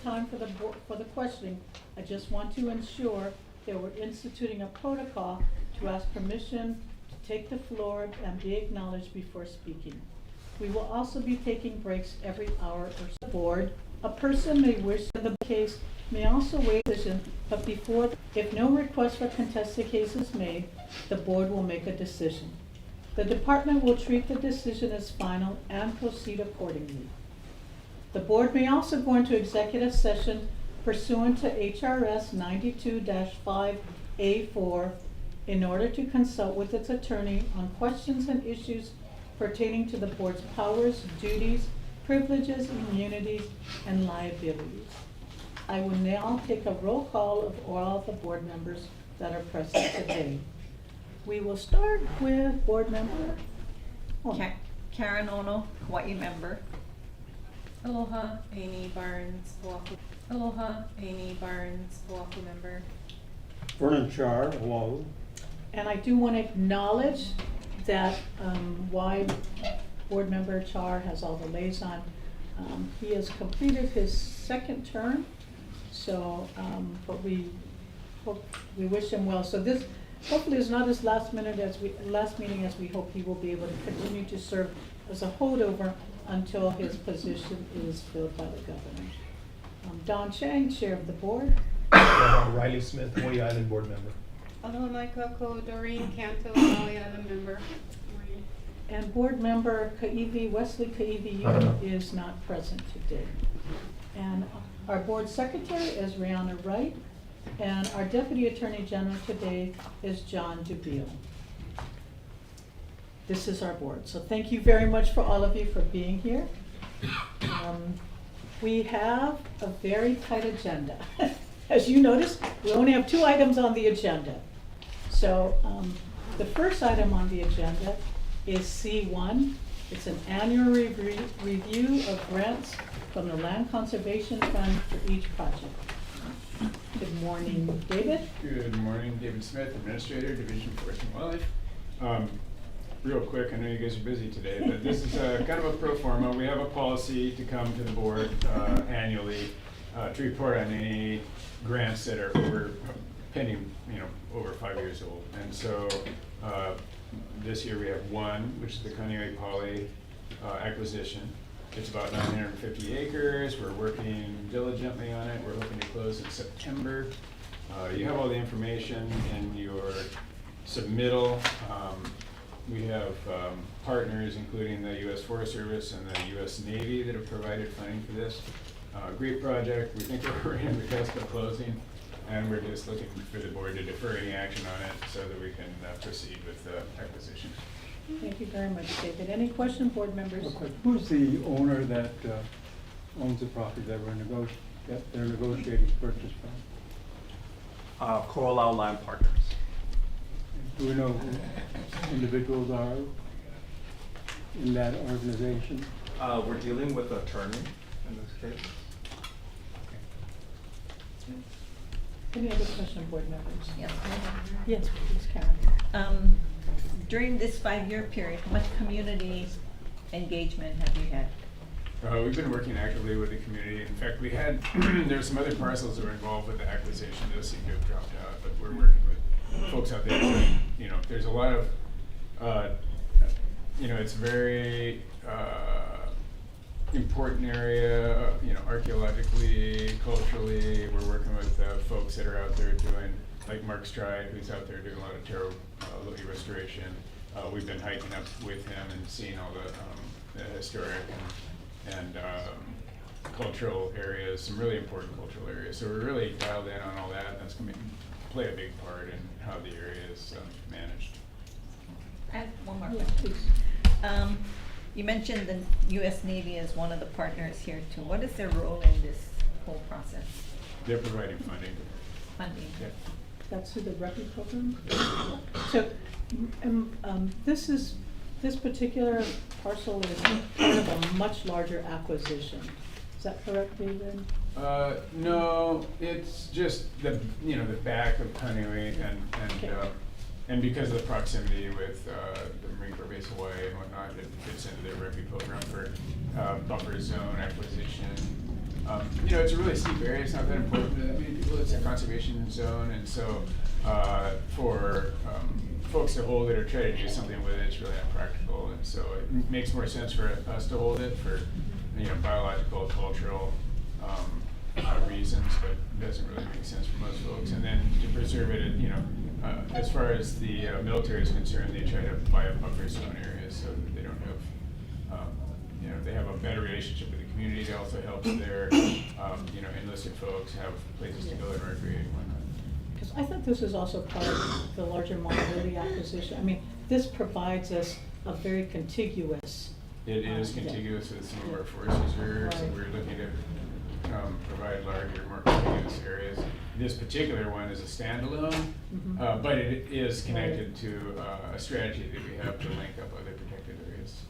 time for the questioning, I just want to ensure that we're instituting a protocol to ask permission to take the floor and be acknowledged before speaking. We will also be taking breaks every hour or so. Board, a person may wish in the case may also waive decision, but before, if no request for contested case is made, the board will make a decision. The department will treat the decision as final and proceed accordingly. The board may also go into executive session pursuant to HRS 92-5A4 in order to consult with its attorney on questions and issues pertaining to the board's powers, duties, privileges, immunities, and liabilities. I will now take a roll call of all of the board members that are present today. We will start with board member Karen Ono, Hawaii member. Aloha, Amy Barnes, Oahu. Aloha, Amy Barnes, Oahu member. Vernon Char, Oahu. And I do want to acknowledge that why board member Char has all the liaison. He has completed his second term, so but we wish him well. So this hopefully is not his last meeting as we hope he will be able to continue to serve as a holdover until his position is filled by the governor. Don Chang, chair of the board. Riley Smith, Hawaii Island board member. Aloha Maika ko Doreen Canto, Hawaii Island member. And board member Wesley Kaivi is not present today. And our board secretary is Rihanna Wright, and our deputy attorney general today is John Dubiel. This is our board. So thank you very much for all of you for being here. We have a very tight agenda. As you notice, we only have 2 items on the agenda. So the first item on the agenda is C1. It's an annual review of grants from the Land Conservation Fund for each project. Good morning, David. Good morning, David Smith, Administrator, Division of Forest and Wildlife. Real quick, I know you guys are busy today, but this is kind of a pro forma. We have a policy to come to the board annually to report on any grants that are pending, over 5 years old. And so this year we have one, which is the Kalanimoku Poly acquisition. It's about 950 acres. We're working diligently on it. We're hoping to close in September. You have all the information in your submittal. We have partners, including the U.S. Forest Service and the U.S. Navy, that have provided funding for this. Great project. We think we're in the cusp of closing, and we're just looking for the board to defer any action on it so that we can proceed with the acquisition. Thank you very much, David. Any questions, board members? Who's the owner that owns the property that they're negotiating purchase from? Coral Land Partners. Do we know who individuals are in that organization? We're dealing with an attorney in this case. Any other question, board members? Yes. Yes, please, Karen. During this 5-year period, how much community engagement have you had? We've been working actively with the community. In fact, we had, there's some other parcels that were involved with the acquisition. Those seem to have dropped out, but we're working with folks out there. There's a lot of, it's very important area, archaeologically, culturally. We're working with folks that are out there doing, like Mark Stride, who's out there doing a lot of Taro lily restoration. We've been hiking up with him and seeing all the historic and cultural areas, some really important cultural areas. So we're really dialed in on all that, and that's going to play a big part in how the area is managed. I have one more Yes, question. please. You mentioned the U.S. Navy as one of the partners here too. What is their role in this whole process? They're providing funding. Funding? Yeah. That's through the REPI program? So this particular parcel is part of a much larger acquisition. Is that correct, David? No, it's just the back of Kalanimoku and because of the proximity with the Marine Corps Base Hawaii and whatnot, it fits into their REPI program for buffer zone acquisition. You know, it's a really steep area, it's not that important to that many people, it's a conservation zone, and so, for, folks to hold it or try to do something with it, it's really impractical, and so it makes more sense for us to hold it for, you know, biological, cultural, reasons, but it doesn't really make sense for most folks. And then to preserve it, you know, as far as the military is concerned, they try to buy up buffer zone areas so that they don't have, you know, they have a better relationship with the community. It also helps their, you know, enlisted folks have places to go and recreate and whatnot. Because I think this is also part of the larger Monolith acquisition. I mean, this provides us a very contiguous. It is Yeah. contiguous with some of our forest reserves, and Right. we're looking to provide larger, more contiguous areas. This particular one is a standalone, Mhm. but it is connected to a strategy that we have to link up other protected areas.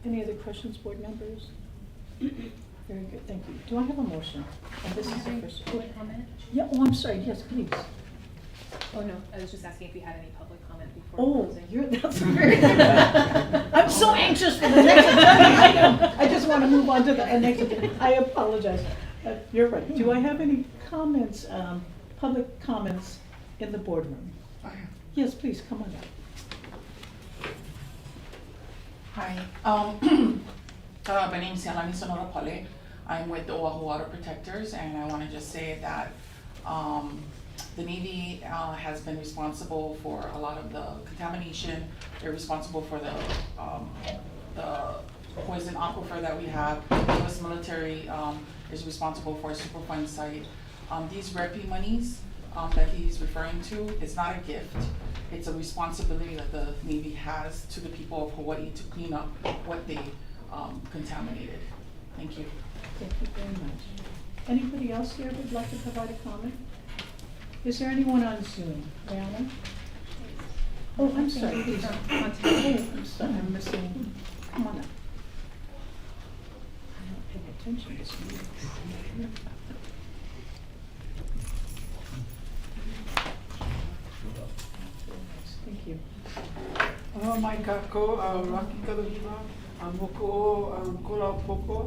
Any other questions, board members? Very good, thank you. Do I have a motion? And this is the first. Public comment? Yeah, oh, I'm sorry, yes, please. Oh, no, I was just asking if you had any public comment before Oh, closing. that's very good. I'm so anxious for the next agenda item. I just want to move on to the next agenda. I apologize. You're right. Do I have any comments, public comments in the boardroom? Yes, please, come on up. Hi, my name is Yalani Sonora Pale. I'm with the Oahu Water Protectors, and I want to just say that the Navy has been responsible for a lot of the contamination. They're responsible for the poison aquifer that we have. The U.S. military is responsible for a Superfund site. These REPI monies that he's referring to, it's not a gift. It's a responsibility that the Navy has to the people of Hawaii to clean up what they contaminated. Thank you. Thank you very much. Anybody else here would like to provide a comment? Is there anyone on Zoom? Rihanna? Oh, I'm sorry, please. Oh, I'm sorry, I'm missing. Come on up. I'm not paying attention this meeting. Thank you. Mai kako, Rocky Kalanimoku, Moku, Kawailoa-Poamoho.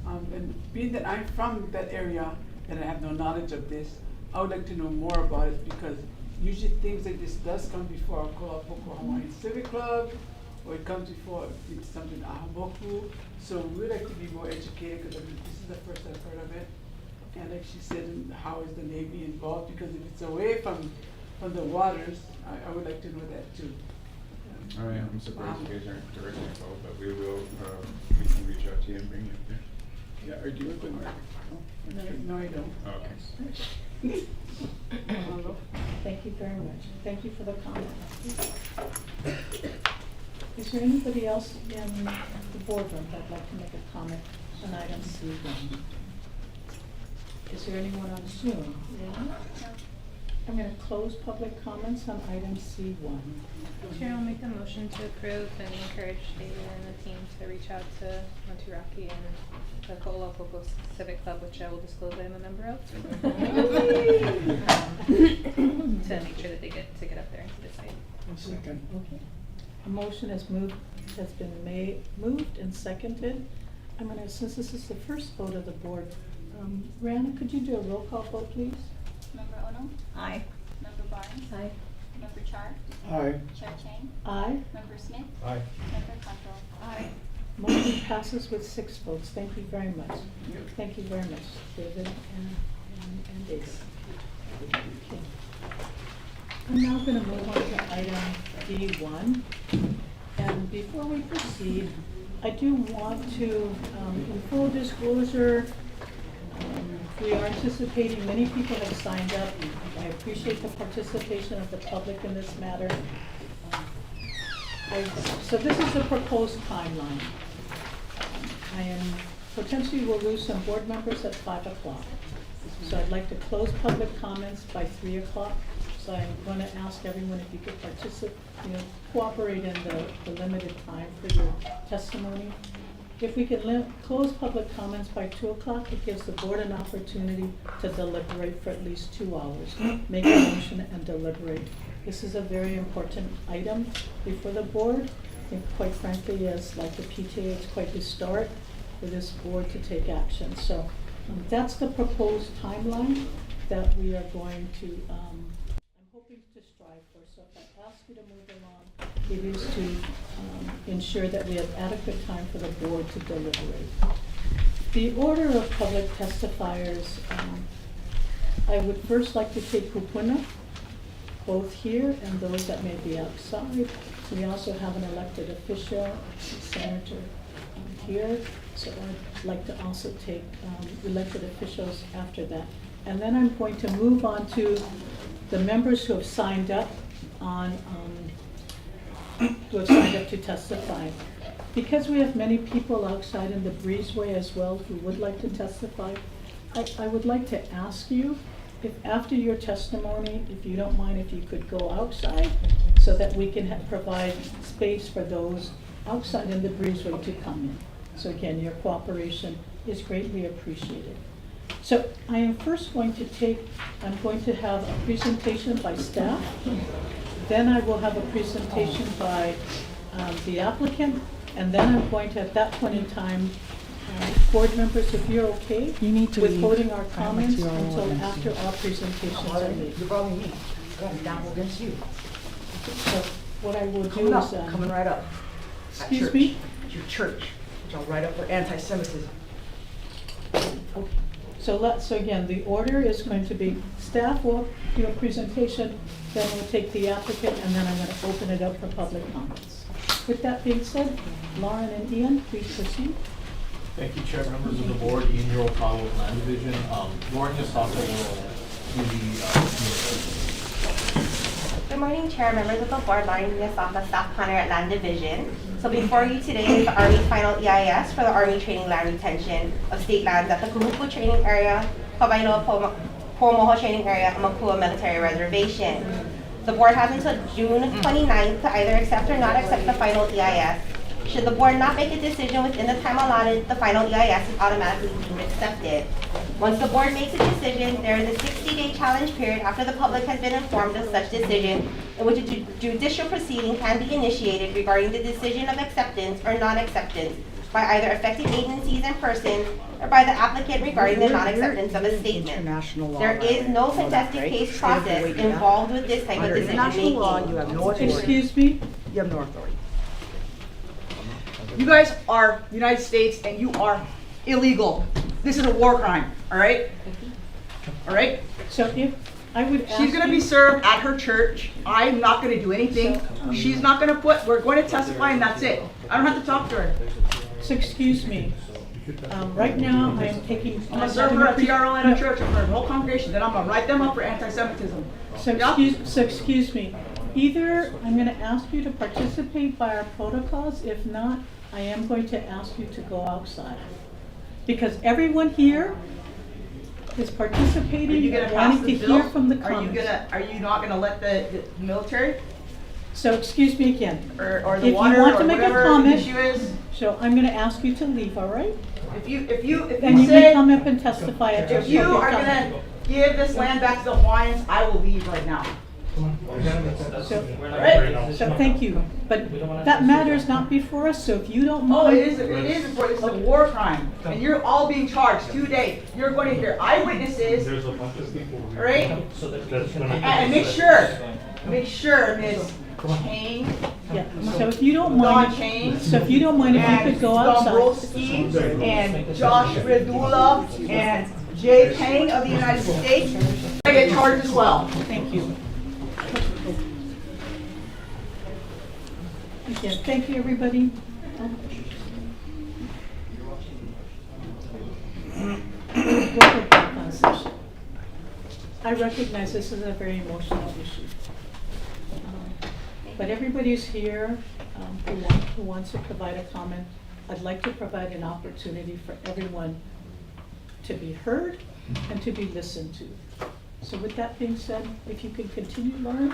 And being that I'm from that area and I have no knowledge of this, I would like to know more about it, because usually things like this does come before our Kawailoa-Poamoho Hawaiian Civic Club, or it comes before it's something Ahupua. So we'd like to be more educated, because this is the first I've heard of it. And like she said, how is the Navy involved? Because if it's away from the waters, I would like to know that too. Oh yeah, I'm surprised you guys aren't directly involved, but we will, we can reach out to you and bring you up there. Yeah, or do you work with Mark? No, I don't. Oh, okay. Thank you very much. Thank you for the comment. Is there anybody else in the boardroom that'd like to make a comment on item C1? Is there anyone on Zoom? Yeah? I'm going to close public comments on item C1. Chair, I'll make a motion to approve and encourage David and the team to reach out to Monturaki and the Kawailoa-Poamoho Civic Club, which I will disclose I am a member of. To make sure that they get up there and see the site. Second. Okay. A motion has been moved and seconded. I'm going to, since this is the first vote of the board, Rihanna, could you do a roll call vote, please? Member Ono? Aye. Member Barnes? Aye. Member Char? Aye. Chair Chang? Aye. Member Smith? Aye. Member Kato? Aye. Motion passes with 6 votes. Thank you very much. Thank you very much, David and David. Okay. I'm now going to move on to item D1. And before we proceed, I do want to, in full disclosure, we are anticipating many people have signed up. I appreciate the participation of the public in this matter. So this is the proposed timeline. I am potentially will lose some board members at 5 o'clock. So I'd like to close public comments by 3 o'clock. So I'm going to ask everyone if you could participate, cooperate in the limited time for your testimony. If we can close public comments by 2 o'clock, it gives the board an opportunity to deliberate for at least 2 hours. Make a motion and deliberate. This is a very important item before the board. I think quite frankly, as like the PTA, it's quite historic. for this board to take action. So that's the proposed timeline that we are going to, I'm hoping to strive for. So if I ask you to move along, it is to ensure that we have adequate time for the board to deliberate. The order of public testifiers, I would first like to take Kupuna, both here and those that may be outside. We also have an elected official, senator here, so I'd like to also take elected officials after that. And then I'm going to move on to the members who have signed up to testify. Because we have many people outside in the breezeway as well who would like to testify, I would like to ask you if after your testimony, if you don't mind, if you could go outside so that we can provide space for those outside in the breezeway to come in. So again, your cooperation is greatly appreciated. So I am first going to I'm going to have a presentation by staff. Then I will have a presentation by the applicant. And then I'm going to, at that point in time, board members, if you're okay with holding our comments until after our presentations are made. You're probably me. I'm down against you. So what I will do Coming is... up, coming right up. Excuse me? It's your church, which I'll write up for anti-Semitism. Okay. So again, the order is going to be staff will do a presentation, then we'll take the applicant, and then I'm going to open it up for public comments. With that being said, Lauren and Ian, please proceed. Thank you, Chair, members of the board. Ian Hirokawa with Land Division. Lauren Yasaka will do the Good morning, Chair, members of the board. Lauren Yasaka, staff planner at Land Division. So before you today is the Army final EIS for the Army training land retention of state lands at the Kahuku training area, Kawailoa-Poamoho training area, and Mākua military reservation. The board has until June 29th to either accept or not accept the final EIS. Should the board not make a decision within the time allotted, the final EIS is automatically deemed accepted. Once the board makes a decision, there is a 60-day challenge period after the public has been informed of such decision, in which a judicial proceeding can be initiated regarding the decision of acceptance or non-acceptance by either affected agencies and persons or by the applicant regarding the non-acceptance of a statement. There is no contested case process involved with this type of decision making. You have no authority. Excuse me? You have no authority. You guys are the United States and you are illegal. This is a war crime, all right? All right? So if I would ask She's going to be served at her church. I'm not going to do anything. She's not going to we're going to testify and that's it. I don't have to talk to her. So excuse me. Right now, I am taking... I'm going to serve her at PRO at a church in front of the whole congregation. Then I'm going to write them up for anti-Semitism. So excuse me. Either I'm going to ask you to participate by our protocols. If not, I am going to ask you to go outside. Because everyone here is participating and wanting to hear from the comments. Are you not going to let the military? So excuse me again. Or the if water you want or to make a whatever comment, the issue is? so I'm going to ask you to leave, all right? If you And you say may come up and testify at your if you are appropriate going time. to give this land back to the Hawaiians, I will leave right now. So thank you, but that matter is not before us, so if you don't Oh, mind. it is before. This is a war crime. And you're all being charged today. You're going to hear eyewitnesses. There's a bunch of people. All right? And make sure, Ms. Chain. Yeah, so if you don't mind, if you could go outside. Dombrowski and Josh Redula and Jay Pang of the United States, I get charged as well. Thank you. Again, thank you, everybody. I recognize this is a very emotional issue. But everybody's here who wants to provide a comment. I'd like to provide an opportunity for everyone to be heard and to be listened to. So with that being said, if you can continue, Lauren.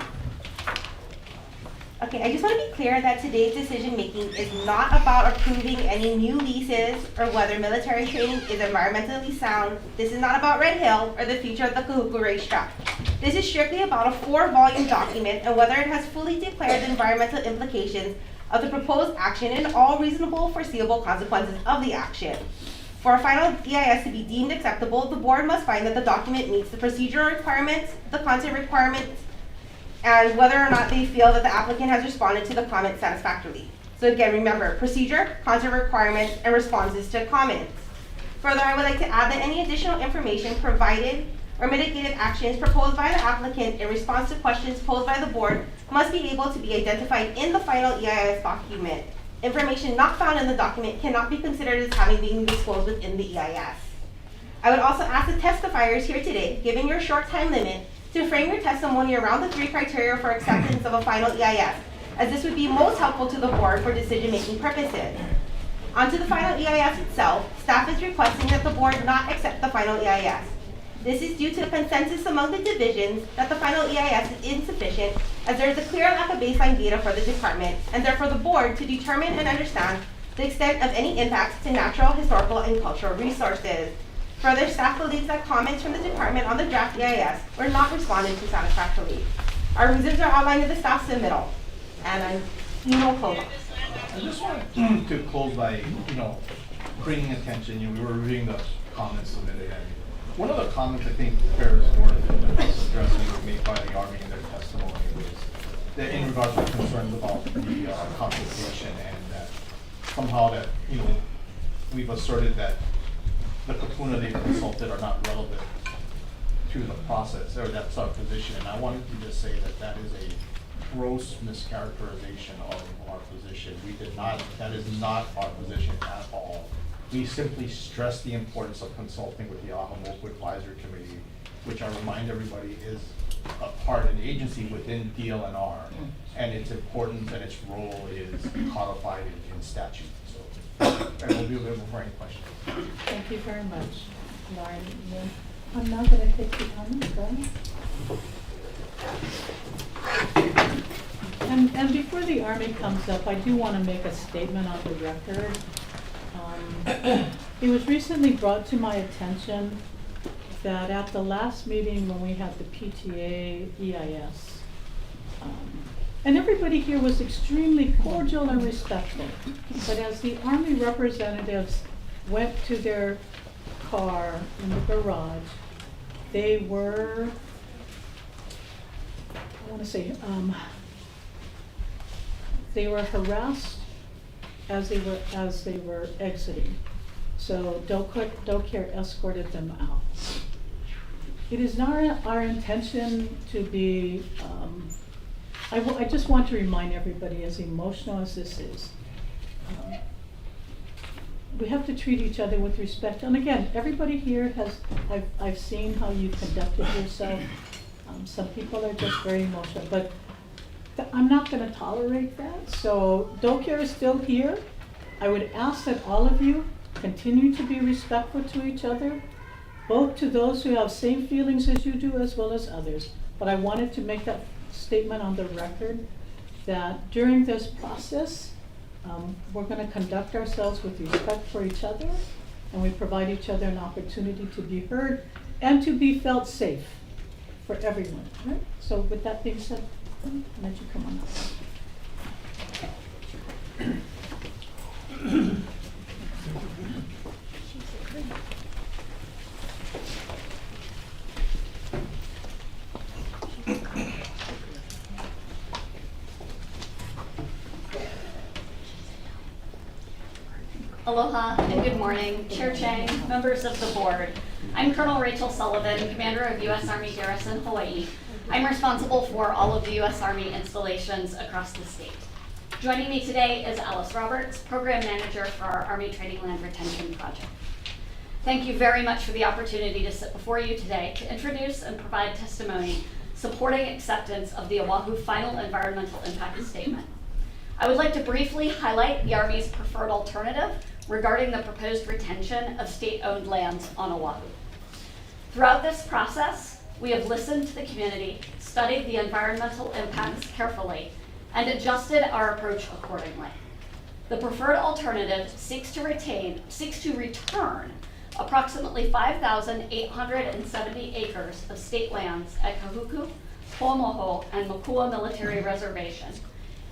Okay, I just want to be clear that today's decision making is not about approving any new leases or whether military training is environmentally sound. This is not about Red Hill or the future of the Kahuku racetrack. This is strictly about a 4-volume document and whether it has fully declared the environmental implications of the proposed action and all reasonable foreseeable consequences of the action. For a final EIS to be deemed acceptable, the board must find that the document meets the procedural requirements, the content requirements, and whether or not they feel that the applicant has responded to the comments satisfactorily. So again, remember, procedure, content requirements, and responses to comments. Further, I would like to add that any additional information provided or mitigative actions proposed by the applicant in response to questions posed by the board must be able to be identified in the final EIS document. Information not found in the document cannot be considered as having been disclosed within the EIS. I would also ask the testifiers here today, given your short time limit, to frame your testimony around the 3 criteria for acceptance of a final EIS, as this would be most helpful to the board for decision-making purposes. Onto the final EIS itself, staff is requesting that the board not accept the final EIS. This is due to a consensus among the divisions that the final EIS is insufficient, as there is a clear lack of baseline data for the department, and therefore the board to determine and understand the extent of any impacts to natural, historical, and cultural resources. Further, staff believes that comments from the department on the draft EIS were not responded to satisfactorily. Our reasons are outlined in the staff submittal, and I'm Kona. I just wanted to close by, bringing attention, we were reviewing the comments submitted, and one of the comments I think bears worth us addressing was made by the Army in their testimony was that in regards to concerns about the consultation, and that somehow that, we've asserted that the kapuna they've consulted are not relevant to the process, or that's our position. And I wanted to just say that that is a gross mischaracterization of our position. That is not our position at all. We simply stress the importance of consulting with the Ahupua Advisory Committee, which I remind everybody is a part, an agency within BLNR, and its importance and its role is codified in statute. So, and we'll be available for any questions. Thank you very much, Lauren. I'm now going to take the comments, And before the Army comes up, I do want to make a statement on the record. It was recently brought to my attention that at the last meeting when we had the PTA EIS, and everybody here was extremely cordial and respectful, but as the Army representatives went to their car in the garage, they were, they were harassed as they were exiting. So Docare escorted them out. It is not our intention to be, I just want to remind everybody, as emotional as this is, we have to treat each other with respect. And again, everybody here I've seen how you conducted yourself. Some people are just very emotional, but I'm not going to tolerate that. So Docare is still here. I would ask that all of you continue to be respectful to each other, both to those who have same feelings as you do as well as others. But I wanted to make that statement on the record that during this process, we're going to conduct ourselves with respect for each other, and we provide each other an opportunity to be heard and to be felt safe for everyone. Right? So with that being said, I'll let you come on up. Aloha and good morning, Chair Chang, members of the board. I'm Colonel Rachel Sullivan, Commander of U.S. Army Garrison, Hawaii. I'm responsible for all of the U.S. Army installations across the state. Joining me today is Alice Roberts, Program Manager for our Army Training Land Retention Project. Thank you very much for the opportunity to sit before you today to introduce and provide testimony supporting acceptance of the Oahu Final Environmental Impact Statement. I would like to briefly highlight the Army's preferred alternative regarding the proposed retention of state-owned lands on Oahu. Throughout this process, we have listened to the community, studied the environmental impacts carefully, and adjusted our approach accordingly. The preferred alternative seeks to return approximately 5,870 acres of state lands at Kahuku, Poamoho, and Mākua military reservation,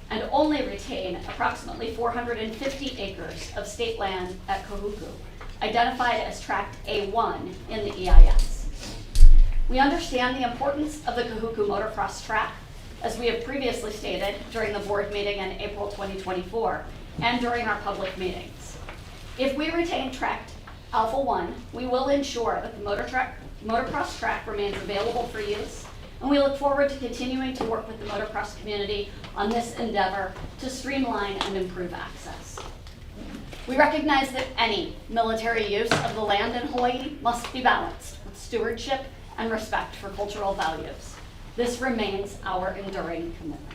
and only retain approximately 450 acres of state land at Kahuku, identified as Tract A1 in the EIS. We understand the importance of the Kahuku motocross track, as we have previously stated during the board meeting in April 2024 and during our public meetings. If we retain Tract Alpha 1, we will ensure that the motocross track remains available for use, and we look forward to continuing to work with the motocross community on this endeavor to streamline and improve access. We recognize that any military use of the land in Hawaii must be balanced with stewardship and respect for cultural values. This remains our enduring commitment.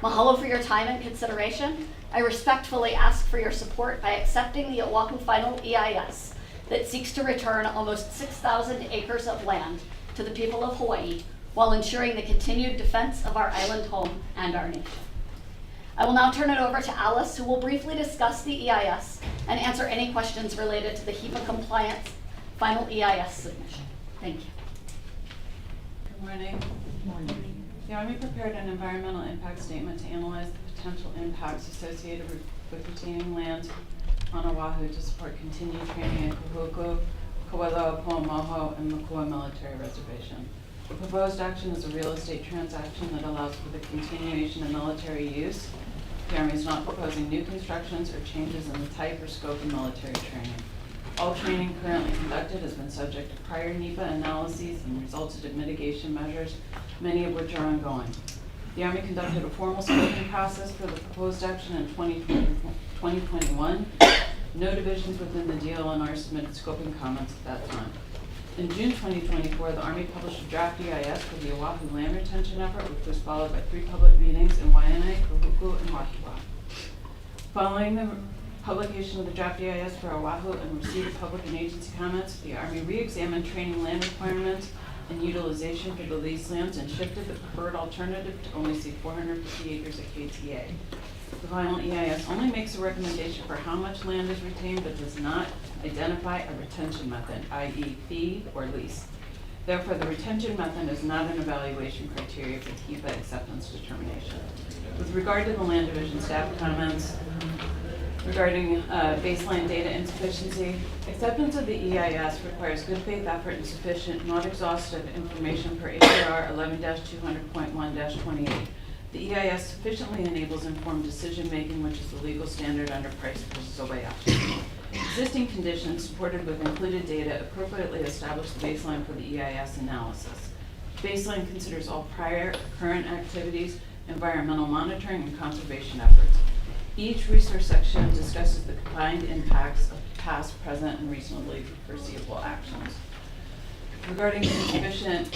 Mahalo for your time and consideration. I respectfully ask for your support by accepting the Oahu Final EIS that seeks to return almost 6,000 acres of land to the people of Hawaii while ensuring the continued defense of our island home and our nation. I will now turn it over to Alice, who will briefly discuss the EIS and answer any questions related to the HEPA compliance final EIS submission. Thank you. Good morning. The Army prepared an environmental impact statement to analyze the potential impacts associated with retaining land on Oahu to support continued training at Kahuku, Kawailoa-Poamoho, and Mākua military reservation. The proposed action is a real estate transaction that allows for the continuation of military use. The Army is not proposing new constructions or changes in the type or scope of military training. All training currently conducted has been subject to prior NEPA analyses and resulted in mitigation measures, many of which are ongoing. The Army conducted a formal scoping process for the proposed action in 2021. No divisions within the DLNR submitted scoping comments at that time. In June 2024, the Army published a draft EIS for the Oahu land retention effort, which was followed by 3 public meetings in Iune, Kahuku, and Mākua. Following the publication of the draft EIS for Oahu and receipt of public and agency comments, the Army re-examined training land requirements and utilization for the leased lands and shifted the preferred alternative to only see 450 acres at KTA. The final EIS only makes a recommendation for how much land is retained, but does not identify a retention method, i.e. fee or lease. Therefore, the retention method is not an evaluation criteria for the HEPA acceptance determination. With regard to the land division staff comments regarding baseline data insufficiency, acceptance of the EIS requires good faith effort and sufficient, not exhaustive information per APR 11-200.1-28. The EIS sufficiently enables informed decision-making, which is the legal standard under Price versus Obeya. Existing conditions supported with included data appropriately establish the baseline for the EIS analysis. Baseline considers all prior current activities, environmental monitoring, and conservation efforts. Each resource section discusses the combined impacts of past, present, and reasonably foreseeable actions. Regarding insufficient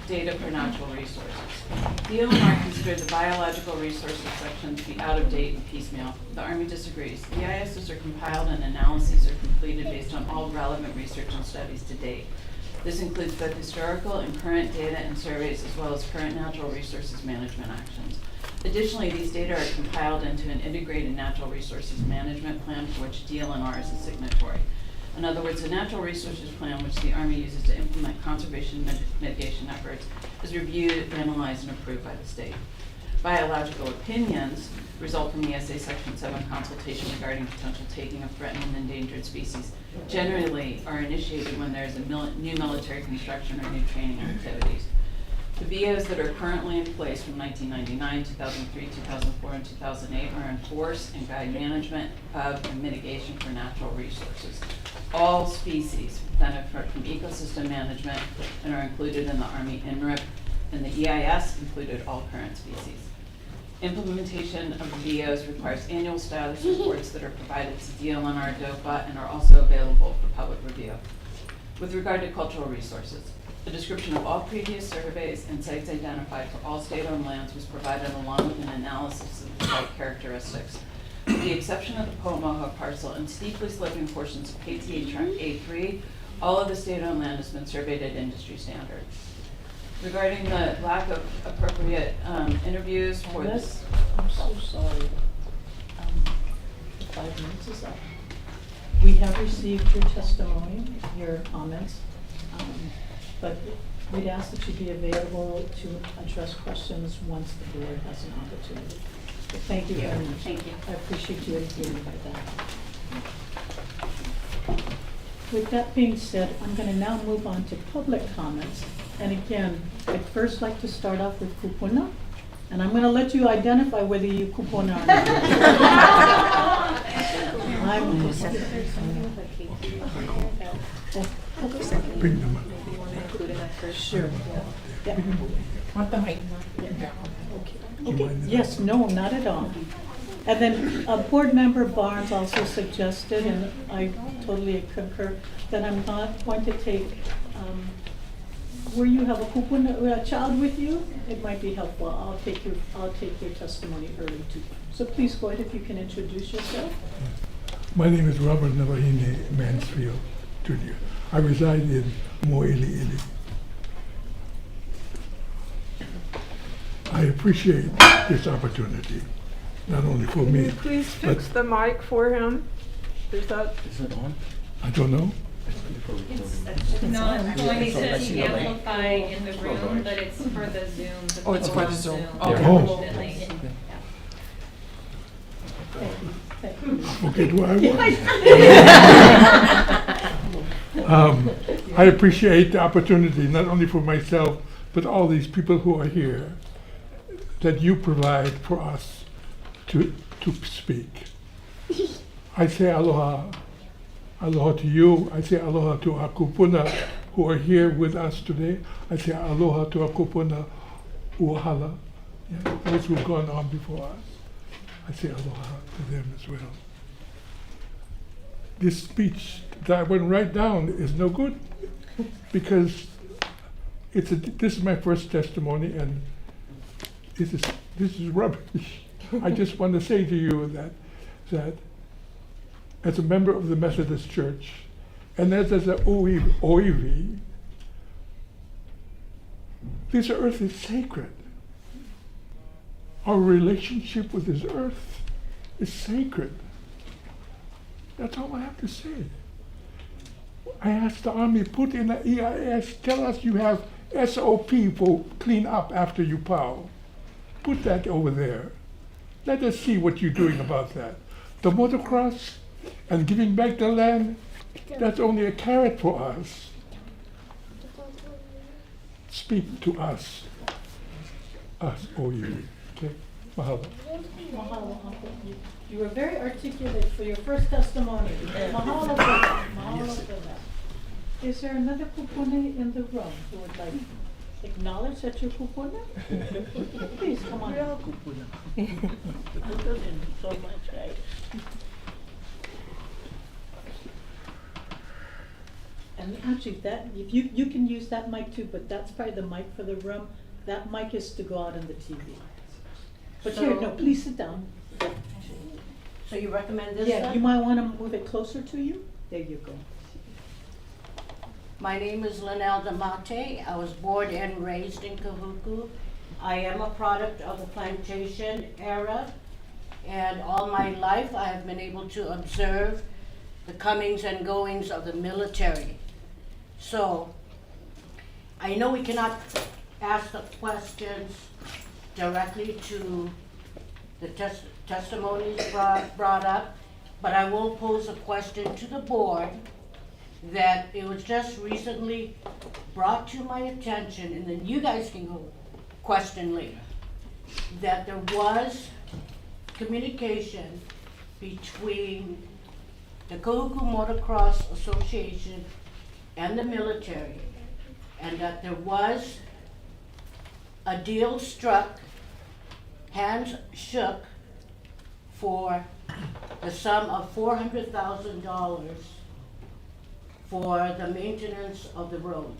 data for natural resources, BLNR considered the biological resources section to be out of date and piecemeal. The Army disagrees. The EISs are compiled and analyses are completed based on all relevant research and studies to date. This includes both historical and current data and surveys, as well as current natural resources management actions. Additionally, these data are compiled into an integrated natural resources management plan for which DLNR is a signatory. In other words, the natural resources plan, which the Army uses to implement conservation mitigation efforts, is reviewed, analyzed, and approved by the state. Biological opinions result from ESA Section 7 consultation regarding potential taking of threatened and endangered species. Generally are initiated when there is a new military construction or new training activities. The BOs that are currently in place from 1999, 2003, 2004, and 2008 are in force and guide management of and mitigation for natural resources. All species benefit from ecosystem management and are included in the Army NRIP, and the EIS included all current species. Implementation of the BOs requires annual status reports that are provided to DLNR DOPA and are also available for public review. With regard to cultural resources, a description of all previous surveys and sites identified for all state-owned lands was provided along with an analysis of the site characteristics. With the exception of the Poamoho parcel and steeply sloping portions of KTA Tract A3, all of the state-owned land has been surveyed at industry standard. Regarding the lack of appropriate interviews for this. I'm so sorry. 5 minutes is up. We have received your testimony, your comments. but we'd ask that you be available to address questions once the board has an opportunity. But thank you very much. Thank you. I appreciate you adhering by that. With that being said, I'm going to now move on to public comments. And again, I'd first like to start off with kupuna. And I'm going to let you identify whether you kupuna or not. Bring them up. Sure. Yeah. Want the mic? Okay, yes, no, not at all. And then Board Member Barnes also suggested, and I totally concur, that I'm not going to take, where you have a child with you, it might be helpful. I'll take your testimony early too. So please go ahead if you can introduce yourself. My name is Robert Navahine Mansfield, Jr. I reside in Mo'iliili. I appreciate this opportunity, not only for Can me, you please but fix the mic for him? Is it on? I don't know. It's not going to amplify in the room, but it's for the Zoom. Oh, it's for the Zoom. Okay. Unfortunately. Okay, do I I appreciate the opportunity, not only for myself, but all these people who are here, that you provide for us to speak. I say aloha. Aloha to you. I say aloha to our kupuna who are here with us today. I say aloha to our kupuna uahala, those who have gone on before us. I say aloha to them as well. This speech that I went right down is no good because this is my first testimony and this is rubbish. I just want to say to you that as a member of the Methodist Church and as an Oiwi, this earth is sacred. Our relationship with this earth is sacred. That's all I have to say. I asked the Army, put in an EIS, tell us you have SOP for clean up after you plow. Put that over there. Let us see what you're doing about that. The motocross and giving back the land, that's only a carrot for us. Speak to us, OU. Okay, mahalo. Mahalo, Uncle. You were very articulate for your first testimony. Mahalo for that. Mahalo for that. Is there another kupuna in the room who would like to acknowledge that you're kupuna? Please, come on. Real kupuna. So much, right? And actually, that if you can use that mic too, but that's probably the mic for the room. That mic is to go out on the TV. But So- here, no, please sit down. So you recommend this? Yeah, then? you might want to move it closer to you. There you go. My name is Linelda Mate. I was born and raised in Kahuku. I am a product of the plantation era, and all my life I have been able to observe the comings and goings of the military. So, I know we cannot ask the questions directly to the testimonies brought up, but I will pose a question to the board that it was just recently brought to my attention, and then you guys can go question later, that there was communication between the Kahuku Motocross Association and the military, and that there was a deal struck, hands shook, for the sum of $400,000 for the maintenance of the road.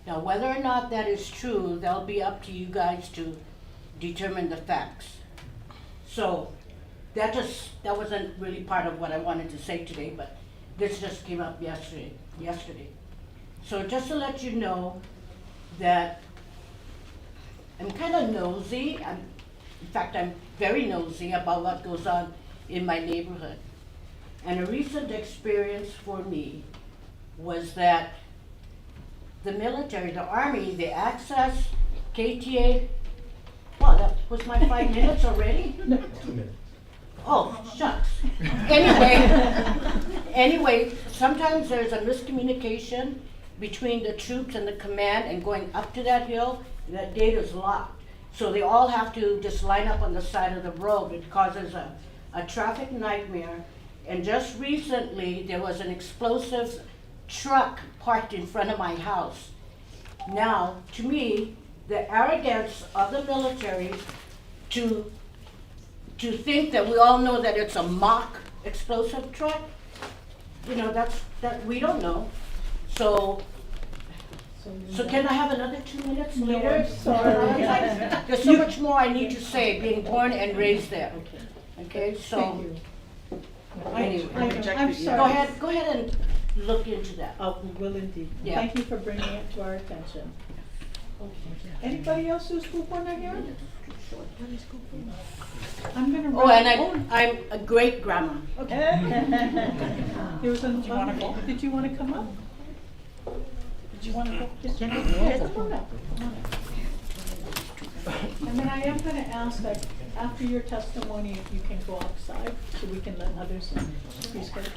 Now, whether or not that is true, that'll be up to you guys to determine the facts. So, that wasn't really part of what I wanted to say today, but this just came up yesterday. So just to let you know that I'm kind of nosy. In fact, I'm very nosy about what goes on in my neighborhood. And a recent experience for me was that the military, the army, the access, KTA. Well, that was my 5 minutes already? 2 minutes. Oh, shucks. Anyway, sometimes there's a miscommunication between the troops and the command and going up to that hill, that gate is locked. So they all have to just line up on the side of the road. It causes a traffic nightmare. And just recently, there was an explosive truck parked in front of my house. Now, to me, the arrogance of the military to think that we all know that it's a mock explosive truck, you know, that we don't know. So can I have another 2 minutes No, later? I'm sorry. There's so much more I need to say, being born and raised there. Okay, so. Thank you. Anyway, I'm sorry. Go ahead and look into that. Oh, we will indeed. Yeah. Thank you for bringing it to our attention. Anybody else who's kupona here? I'm gonna. Oh, and I'm a great grandma. Okay. There was did you want to come up? Did you want to go? Yes, come on up. Come on up. And then I am going to ask that after your testimony, if you can go outside so we can let others in. Please go ahead.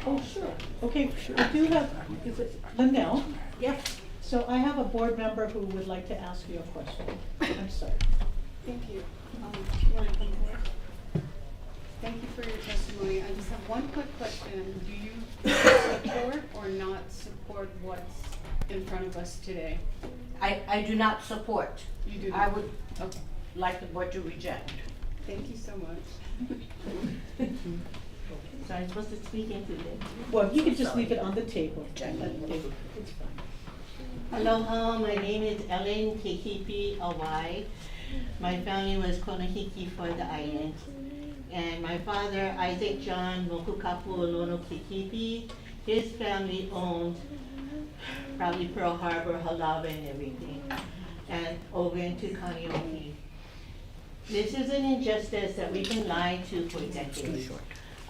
Oh, sure. Okay, I do have, is it Linnell? Yes. So I have a board member who would like to ask you a question. I'm sorry. Thank you. You wanna come forward? Thank you for your testimony. I just have one quick question. Do you support or not support what's in front of us today? I do not support. You do not? I would like the board to reject. Thank you so much. So I'm supposed to speak into this? Well, you can just leave it on the table. It's fine. Aloha, my name is Ellen Kekipi Awai. My family was Konahiki for the islands. And my father, Isaac John Mokukapu Olono Kekipi, his family owned probably Pearl Harbor, Halawa and everything, and over into Kalanimoku. This is an injustice that we've been lied to for decades.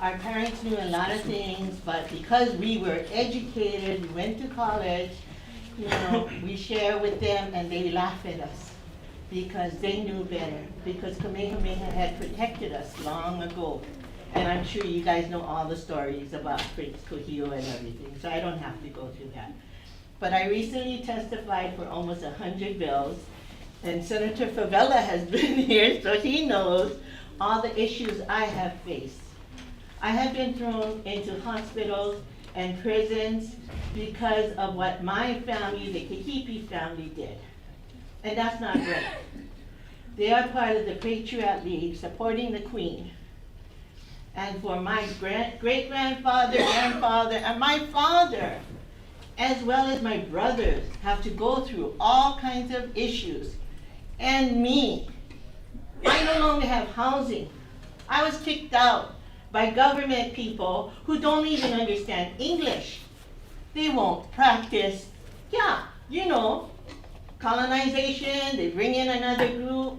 Our parents knew a lot of things, but because we were educated, we went to college, you know, we share with them and they laugh at us because they knew better, because Kamehameha had protected us long ago. And I'm sure you guys know all the stories about Prince Kuhio and everything, so I don't have to go through that. But I recently testified for almost 100 bills, and Senator Favela has been here, so he knows all the issues I have faced. I have been thrown into hospitals and prisons because of what my family, the Kekipi family, did. And that's not right. They are part of the Patriot League supporting the Queen. And for my great-grandfather, grandfather, and my father, as well as my brothers, have to go through all kinds of issues. And me, I no longer have housing. I was kicked out by government people who don't even understand English. They won't practice, you know, colonization, they bring in another group,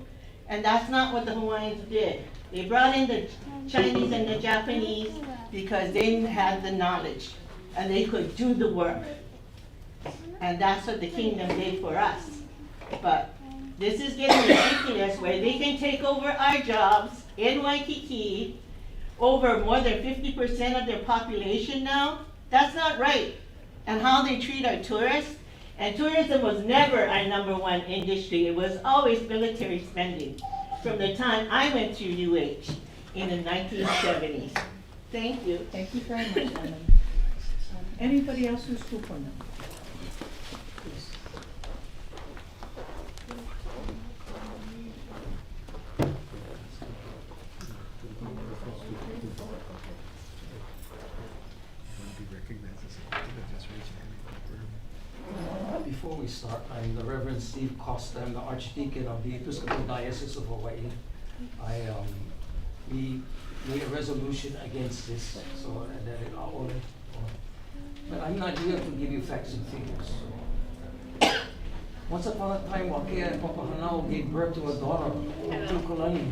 and that's not what the Hawaiians did. They brought in the Chinese and the Japanese because they had the knowledge and they could do the work. And that's what the kingdom did for us. But this is getting ridiculous where they can take over our jobs in Waikiki, over more than 50% of their population now. That's not right. And how they treat our tourists. And tourism was never our #1 industry. It was always military spending from the time I went through UH in the 1970s. Thank you. Thank you very much, Ellen. Anybody else who's kupona? Before we start, I'm the Reverend Steve Costa. I'm the Archdeacon of the Episcopal Diocese of Hawaii. We made a resolution against this, so that but I'm not here to give you facts and figures. Once upon a time, Wakea and Papahanao gave birth to a daughter, Tukulani.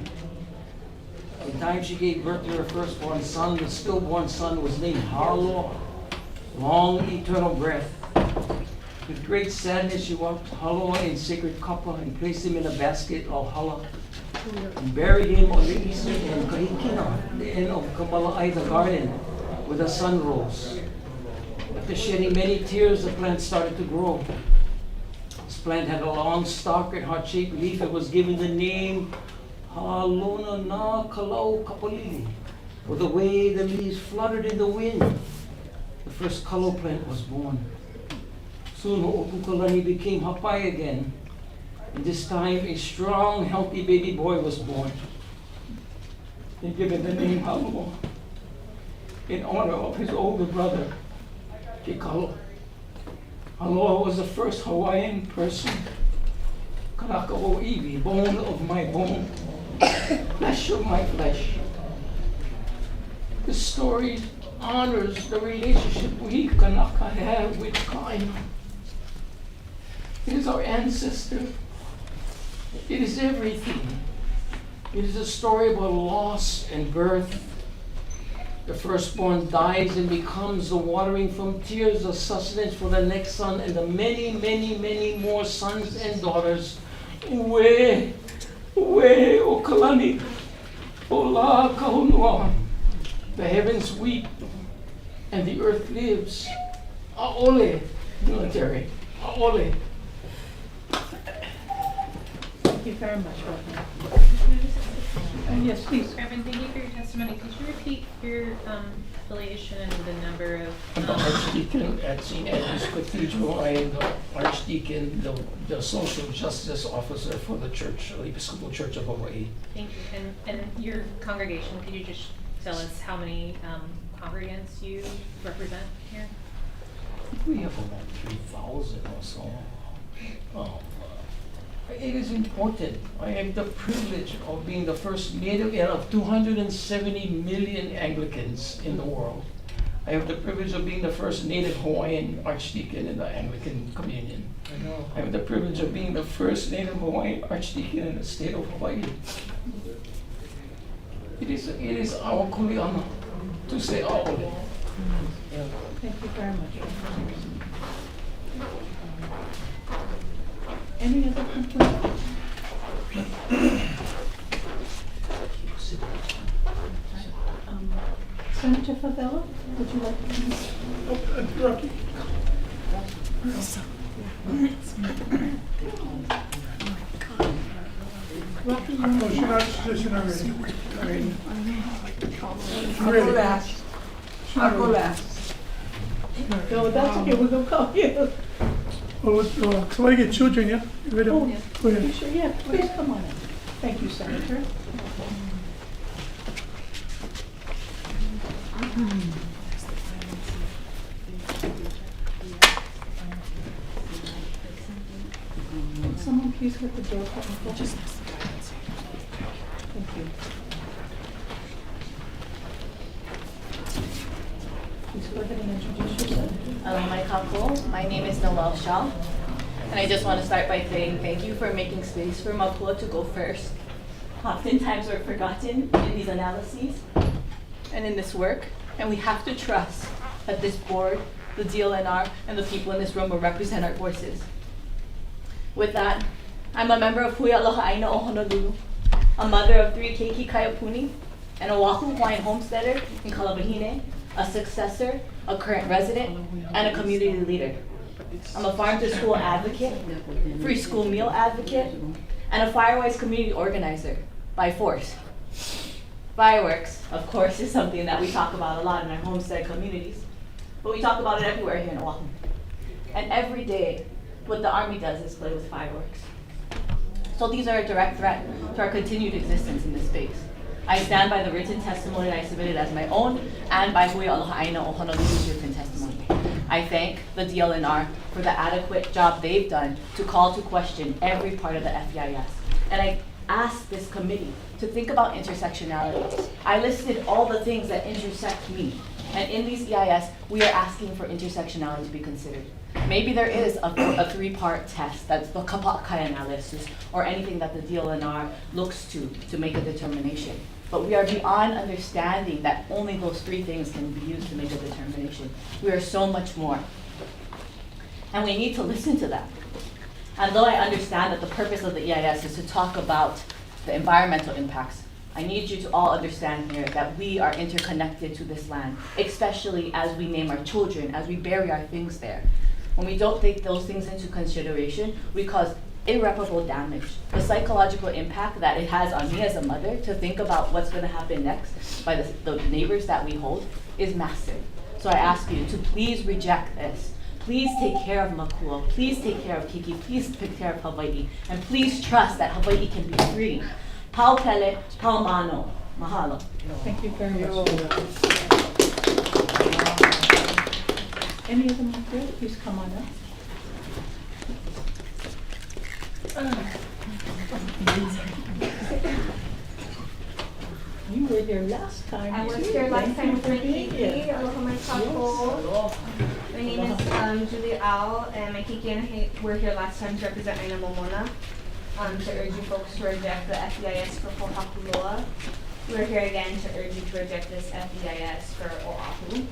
The time she gave birth to her firstborn son, the stillborn son was named Haloa, long eternal breath. With great sadness, she walked Haloa in sacred kapa and placed him in a basket of hala and buried him on the eastern end, Kahikina, the end of Kamala'ai, the garden, where the sun rose. After shedding many tears, the plant started to grow. This plant had a long stalk and heart-shaped leaf. It was given the name Halona na Kalau Kapalili, for the way the leaves fluttered in the wind. The first kalo plant was born. Soon Ho'opukalani became hapai again, and this time a strong, healthy baby boy was born. They given the name Haloa in honor of his older brother, Kekalo. Haloa was the first Hawaiian person. Kanaka'o iwi, bone of my bone, flesh of my flesh. This story honors the relationship we Kanaka have with Kaina. It is our ancestor. It is everything. It is a story about loss and birth. The firstborn dies and becomes the watering from tears of sustenance for the next son and the many, many, many more sons and daughters. Ue o Kalani, o la kahunua. The heavens weep and the earth lives. Aole, military, aole. Thank you very much, Rodney. Yes, please. Reverend, thank you for your testimony. Could you repeat your affiliation and the number of? I'm the Archdeacon at St. Andrew's Cathedral. I am the Archdeacon, the Social Justice Officer for the Church, the Episcopal Church of Hawaii. Thank you. And your congregation, could you just tell us how many congregants you represent here? We have about 3,000 or so. It is important. I have the privilege of being the first native of 270 million Anglicans in the world. I have the privilege of being the first native Hawaiian Archdeacon in the Anglican Communion. I have the privilege of being the first native Hawaiian Archdeacon in the state of Hawaii. It is our kuleana to say aole. Thank you very much. Any other complaints? Senator Favela, would you like to come? Rocky. Rocky, you No, she's not ready. I'll go last. I'll go last. No, that's okay, we're gonna call you. So I get children, yeah? You ready? Oh, Go ahead. you sure? Yeah, please come on in. Thank you, Senator. Can someone please get the door button for us? Thank you. Please go ahead and introduce yourself. My name is Noelle Shaw, and I just want to start by saying thank you for making space for Mākua to go first. Oftentimes we're forgotten in these analyses and in this work, and we have to trust that this board, the DLNR, and the people in this room will represent our voices. With that, I'm a member of Hui Aloha Aina o Honolulu, a mother of 3 keiki kaiapuni, an Oahu Hawaiian homesteader in Kalabahine, a successor, a current resident, and a community leader. I'm a farm-to-school advocate, free school meal advocate, and a Firewise community organizer by force. Fireworks, of course, is something that we talk about a lot in our homestead communities, but we talk about it everywhere here in Oahu. And every day, what the Army does is play with fireworks. So these are a direct threat to our continued existence in this space. I stand by the written testimony that I submitted as my own and by Hui Aloha Aina o Honolulu's written testimony. I thank the DLNR for the adequate job they've done to call to question every part of the FEIS. And I asked this committee to think about intersectionality. I listed all the things that intersect me. And in these EIS, we are asking for intersectionality to be considered. Maybe there is a 3-part test, that's the kapa'akai analysis, or anything that the DLNR looks to make a determination. But we are beyond understanding that only those 3 things can be used to make a determination. We are so much more. And we need to listen to that. And though I understand that the purpose of the EIS is to talk about the environmental impacts, I need you to all understand here that we are interconnected to this land, especially as we name our children, as we bury our things there. When we don't take those things into consideration, we cause irreparable damage. The psychological impact that it has on me as a mother to think about what's going to happen next by the neighbors that we hold is massive. So I ask you to please reject this. Please take care of Mākua. Please take care of Kiki. Please take care of Hawaii. And please trust that Hawaii can be free. Pau pele, pau mano. Mahalo. Thank you very much. Any of them up there, please come on up. You were here last time. I was too. here last Thank time you with for my being kiki. here. Aloha my kako. My name is Julie Al, and my kiki and I were here last time to represent Aina Momona, to urge you folks to reject the FEIS for Pohakuloa. We're here again to urge you to reject this FEIS for Oahu.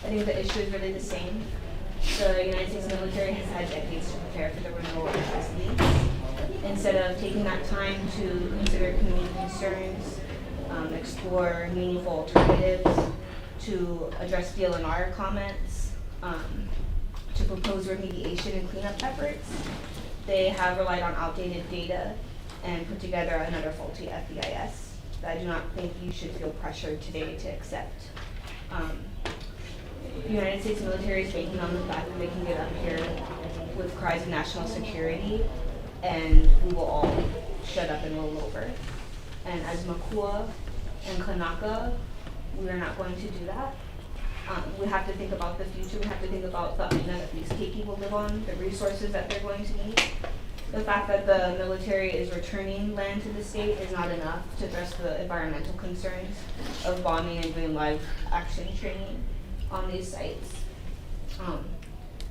I think the issue is really the same. The United States military has had decades to prepare for the renewal of this lease. Instead of taking that time to consider community concerns, explore meaningful alternatives, to address BLNR comments, to propose remediation and cleanup efforts, they have relied on outdated data and put together another faulty FEIS that I do not think you should feel pressured today to accept. The United States military is banking on the fact that they can get up here with cries of national security and we will all shut up and roll over. And as Mākua and Kanaka, we are not going to do that. We have to think about the future. We have to think about the Aina that these keiki will live on, the resources that they're going to need. The fact that the military is returning land to the state is not enough to address the environmental concerns of bombing and doing live action training on these sites.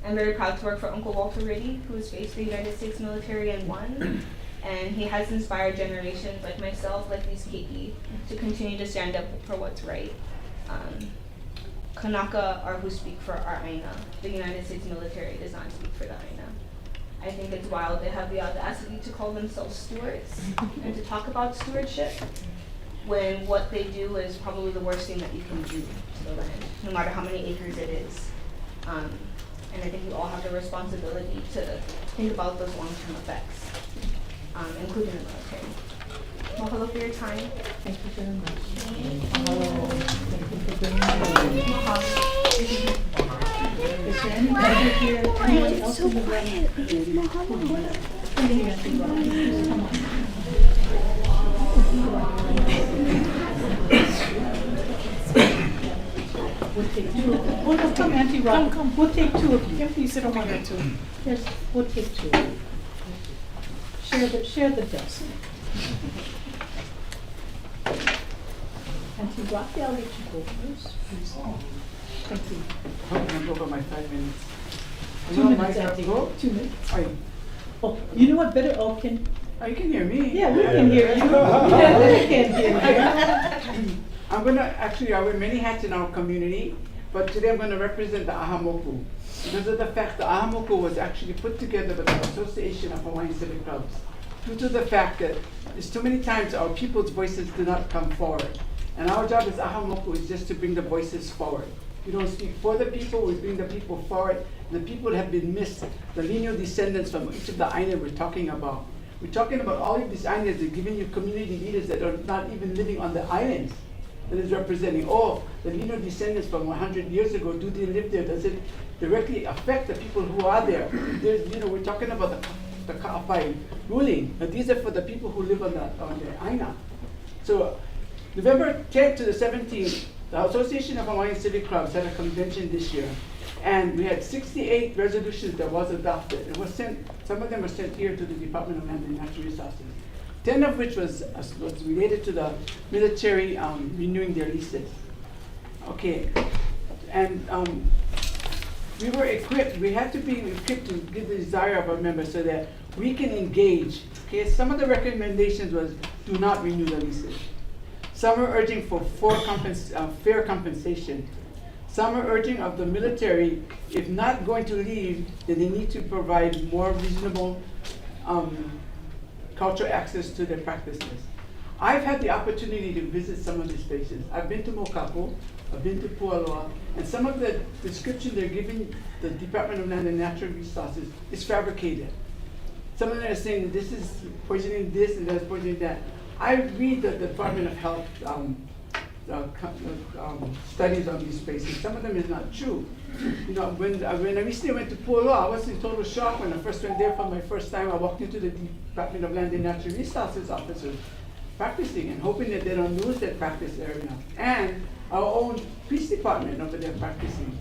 I'm very proud to work for Uncle Walter Riddy, who has faced the United States military and won. And he has inspired generations like myself, like these keiki, to continue to stand up for what's right. Kanaka are who speak for our Aina. The United States military does not speak for the Aina. I think it's wild they have the audacity to call themselves stewards and to talk about stewardship when what they do is probably the worst thing that you can do to the land, no matter how many acres it is. And I think we all have the responsibility to think about those long-term effects, including the military. Mahalo for your time. Thank you very much. Mahalo. Thank you for bringing me. Mahalo. Is there anybody here? Anyone else in the room? Come on. We'll take two of them. Well, come, Auntie Rob. Come. We'll take two of you. Please sit over here too. Yes, we'll take two. Share the desk. Auntie Rocky, I'll let you go first, please. Thank you. I'm gonna go for my 5 minutes. 2 minutes, Auntie. 2 minutes. Oh, you know what? Better. Oh, can. Oh, you can hear me. Yeah, we can hear you. Yeah, we can hear you. I'm gonna actually I wear many hats in our community, but today I'm gonna represent the Ahamoku because of the fact that Ahamoku was actually put together with the Association of Hawaiian Civic Clubs. Due to the fact that there's too many times our people's voices do not come forward. And our job as Ahamoku is just to bring the voices forward. We don't speak for the people, we bring the people forward. The people have been missed, the lineal descendants from each of the Aina we're talking about. We're talking about all of these Ainas, they're giving you community leaders that are not even living on the islands. That is representing, oh, the lineal descendants from 100 years ago, do they live there? Does it directly affect the people who are there? There's, we're talking about the Ka'apai ruling, but these are for the people who live on the Aina. So November 10th to the 17th, the Association of Hawaiian Civic Clubs had a convention this year. And we had 68 resolutions that was adopted. It was sent, some of them were sent here to the Department of Land and Natural Resources. 10 of which was related to the military renewing their leases. Okay, and we were equipped, we had to be equipped to give the desire of our members so that we can engage. Okay, some of the recommendations was do not renew the leases. Some are urging for fair compensation. Some are urging of the military, if not going to leave, then they need to provide more reasonable cultural access to their practices. I've had the opportunity to visit some of these places. I've been to Mokapu, I've been to Pualoa, and some of the description they're giving the Department of Land and Natural Resources is fabricated. Some of them are saying that this is poisoning this and that's poisoning that. I read the Department of Health studies on these places. Some of them is not true. You know, when I recently went to Pualoa, I was in total shock when I first went there for my first time. I walked into the Department of Land and Natural Resources officers practicing and hoping that they don't lose their practice area. And our own police department over there practicing.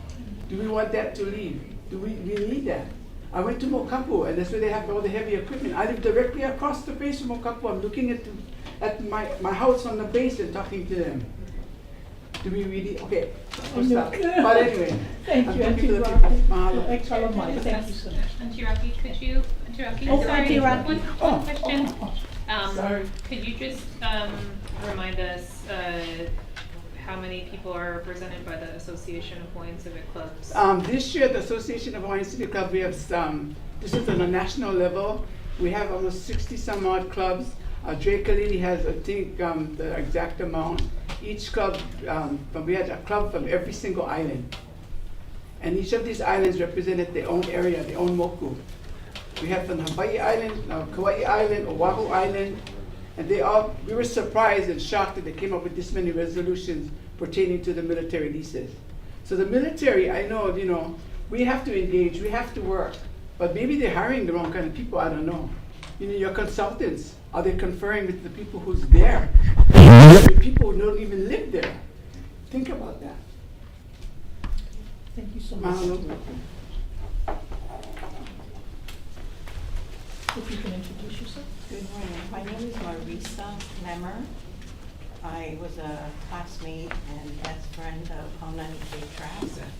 Do we want that to leave? Do we need that? I went to Mokapu, and that's where they have all the heavy equipment. I live directly across the base from Mokapu. I'm looking at my house on the base and talking to them. Do we really? Okay, I'll stop. But anyway, Thank you, I'm Auntie talking to the Rocky. people. Mahalo. Calamari, thank you so much. Auntie Rocky, could you, Auntie Rocky, Oh, sorry, Auntie Rocky. one question. Sorry. Could you just remind us how many people are represented by the Association of Hawaiian Civic Clubs? This year, the Association of Hawaiian Civic Club, we have this is on a national level. We have almost 60 some odd clubs. Drake Kalili has, I think, the exact amount. Each club, we had a club from every single island. And each of these islands represented their own area, their own moku. We had from Hawaii Island, Kauai Island, Oahu Island, and we were surprised and shocked that they came up with this many resolutions pertaining to the military leases. So the military, I know, you know, we have to engage, we have to work, but maybe they're hiring the wrong kind of people, I don't know. You know, your consultants, are they conferring with the people who's there? The people who don't even live there. Think about that. Thank you so much. Mahalo. If you can introduce yourself. Good morning. My name is Marisa Lemmer. I was a classmate and best friend of Honolulu class of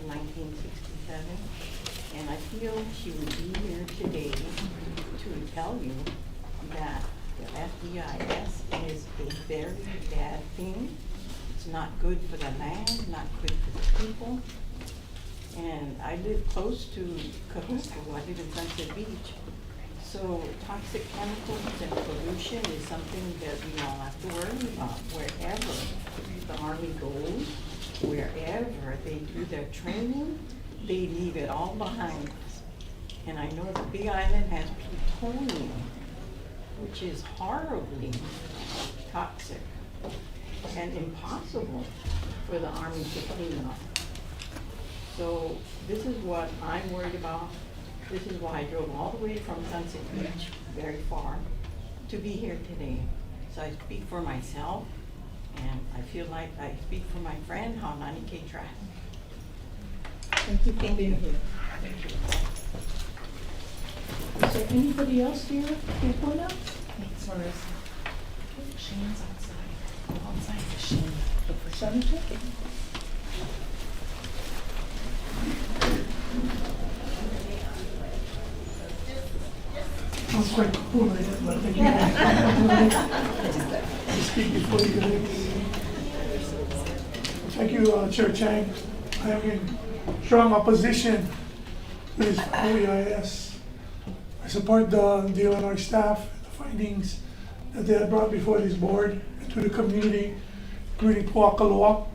1967. And I feel she would be here today to tell you that the FEIS is a very bad thing. It's not good for the land, not good for the people. And I live close to Kahuku. I live in Sunset Beach. So toxic chemicals and pollution is something that we all have to worry about. Wherever the Army goes, wherever they do their training, they leave it all behind. And I know the Big Island has plutonium, which is horribly toxic and impossible for the Army to clean up. So this is what I'm worried about. This is why I drove all the way from Sunset Beach, very far, to be here today. So I speak for myself, and I feel like I speak for my friend, Haunani K. Track. Thank you for being here. Thank you. Is there anybody else here who point out? Thanks, Marissa. Shane's outside. Go outside for Shane. Look for Senator. I was quite cool, but I think you speak before you go. Thank you, Chair Chang. I am in strong opposition to this EIS. I support the BLNR staff and the findings that they have brought before this board and to the community, including Puakaloa.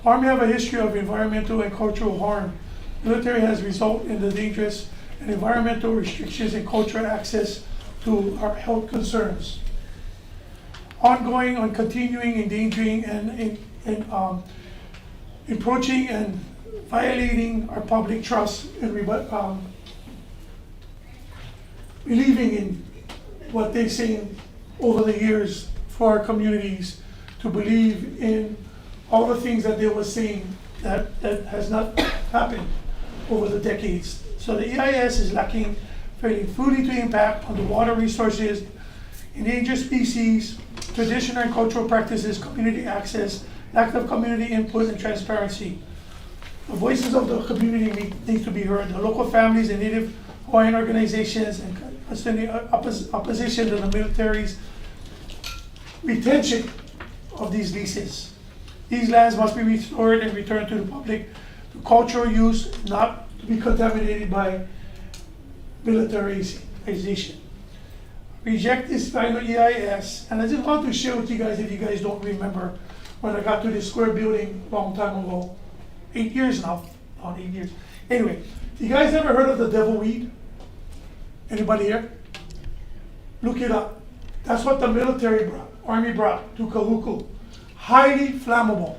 Army have a history of environmental and cultural harm. Military has resulted in the dangerous and environmental restrictions and cultural access to our health concerns. Ongoing and continuing endangering and approaching and violating our public trust and believing in what they say over the years for our communities to believe in all the things that they were saying that has not happened over the decades. So the EIS is lacking failing fully to impact on the water resources, endangered species, traditional and cultural practices, community access, lack of community input and transparency. The voices of the community need to be heard. The local families and Native Hawaiian organizations and opposition to the military's retention of these leases. These lands must be restored and returned to the public to cultural use, not to be contaminated by militarization. Reject this final EIS, and I just want to share with you guys, if you guys don't remember, when I got to this square building a long time ago, 8 years now, not 8 years. Anyway, you guys ever heard of the devil weed? Anybody here? Look it up. That's what the military brought, Army brought to Kahuku. Highly flammable,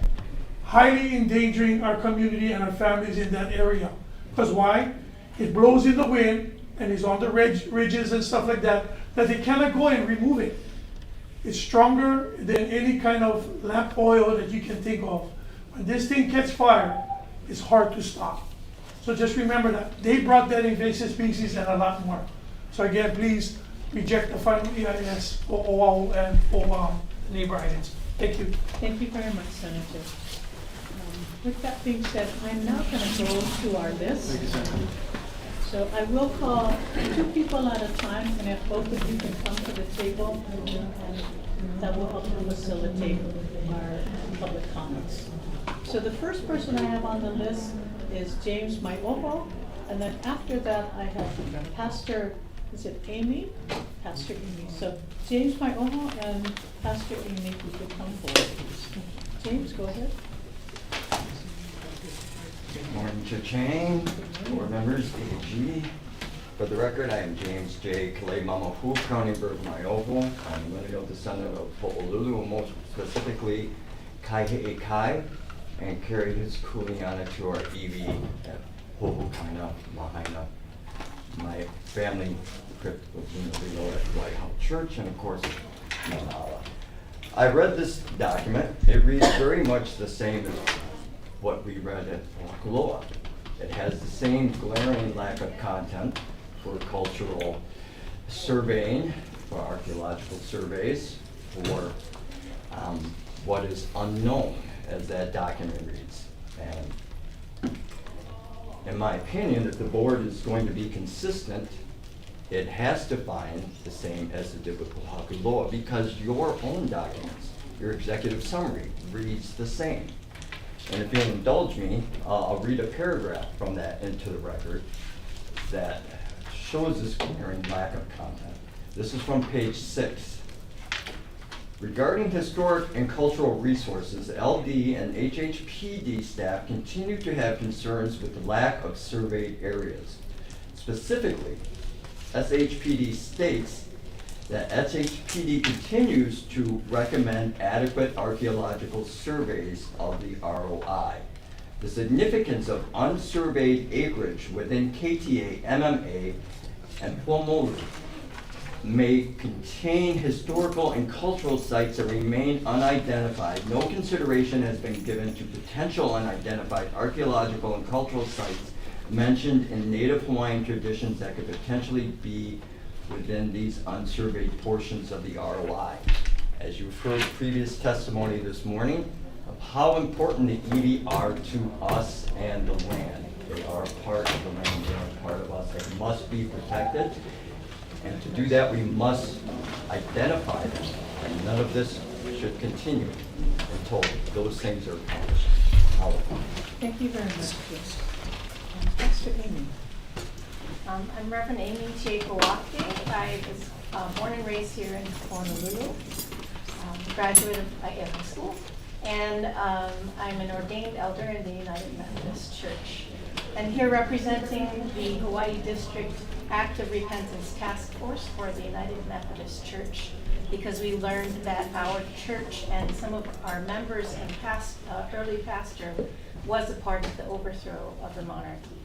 highly endangering our community and our families in that area. Because why? It blows in the wind and is on the ridges and stuff like that they cannot go and remove it. It's stronger than any kind of lamp oil that you can think of. When this thing catches fire, it's hard to stop. So just remember that. They brought that invasive species and a lot more. So again, please reject the final EIS for Oahu and for neighbor islands. Thank you. Thank you very much, Senator. With that being said, I'm now going to go to our list. So I will call 2 people at a time, and if both of you can come to the table, and that will help to facilitate our public comments. So the first person I have on the list is James Mai'oho, and then after that I have Pastor, is it Amy? Pastor Amy. So James Mai'oho and Pastor Amy, if you could come forward, please. James, go ahead. Good morning, Cha-Ching, board members, AG. For the record, I am James J. Kalanimoku, County Bird Mai'oho. I'm a lineal descendant of Honolulu, most specifically Kai, and carried his kuleana to our EV at Ho'okaina, Lahaina. My family crypt was in the at White House Church, and of course, Manala. I read this document. It reads very much the same as what we read at Moku. It has the same glaring lack of content for cultural surveying, for archaeological surveys, for what is unknown, as that document reads. And in my opinion, if the board is going to be consistent, it has to find the same as it did with Kahuku, because your own documents, your executive summary, reads the same. And if you'll indulge me, I'll read a paragraph from that into the record that shows this glaring lack of content. This is from page 6. Regarding historic and cultural resources, LD and HHPD staff continue to have concerns with the lack of surveyed areas. Specifically, SHPD states that SHPD continues to recommend adequate archaeological surveys of the ROI. The significance of unsurveyed acreage within KTA, MMA, and Pomolu may contain historical and cultural sites that remain unidentified. No consideration has been given to potential unidentified archaeological and cultural sites mentioned in Native Hawaiian traditions that could potentially be within these unsurveyed portions of the ROI. As you've heard previous testimony this morning of how important the EV are to us and the land. They are part of the land, they are part of us. They must be protected. And to do that, we must identify them. And none of this should continue until those things are accomplished. Thank you very much. Pastor Amy. I'm Reverend Amy Chiekawake. I was born and raised here in Honolulu, graduate of high school, and I'm an ordained elder in the United Methodist Church. And here representing the Hawaii District Act of Repentance Task Force for the United Methodist Church, because we learned that our church and some of our members and early pastor was a part of the overthrow of the monarchy.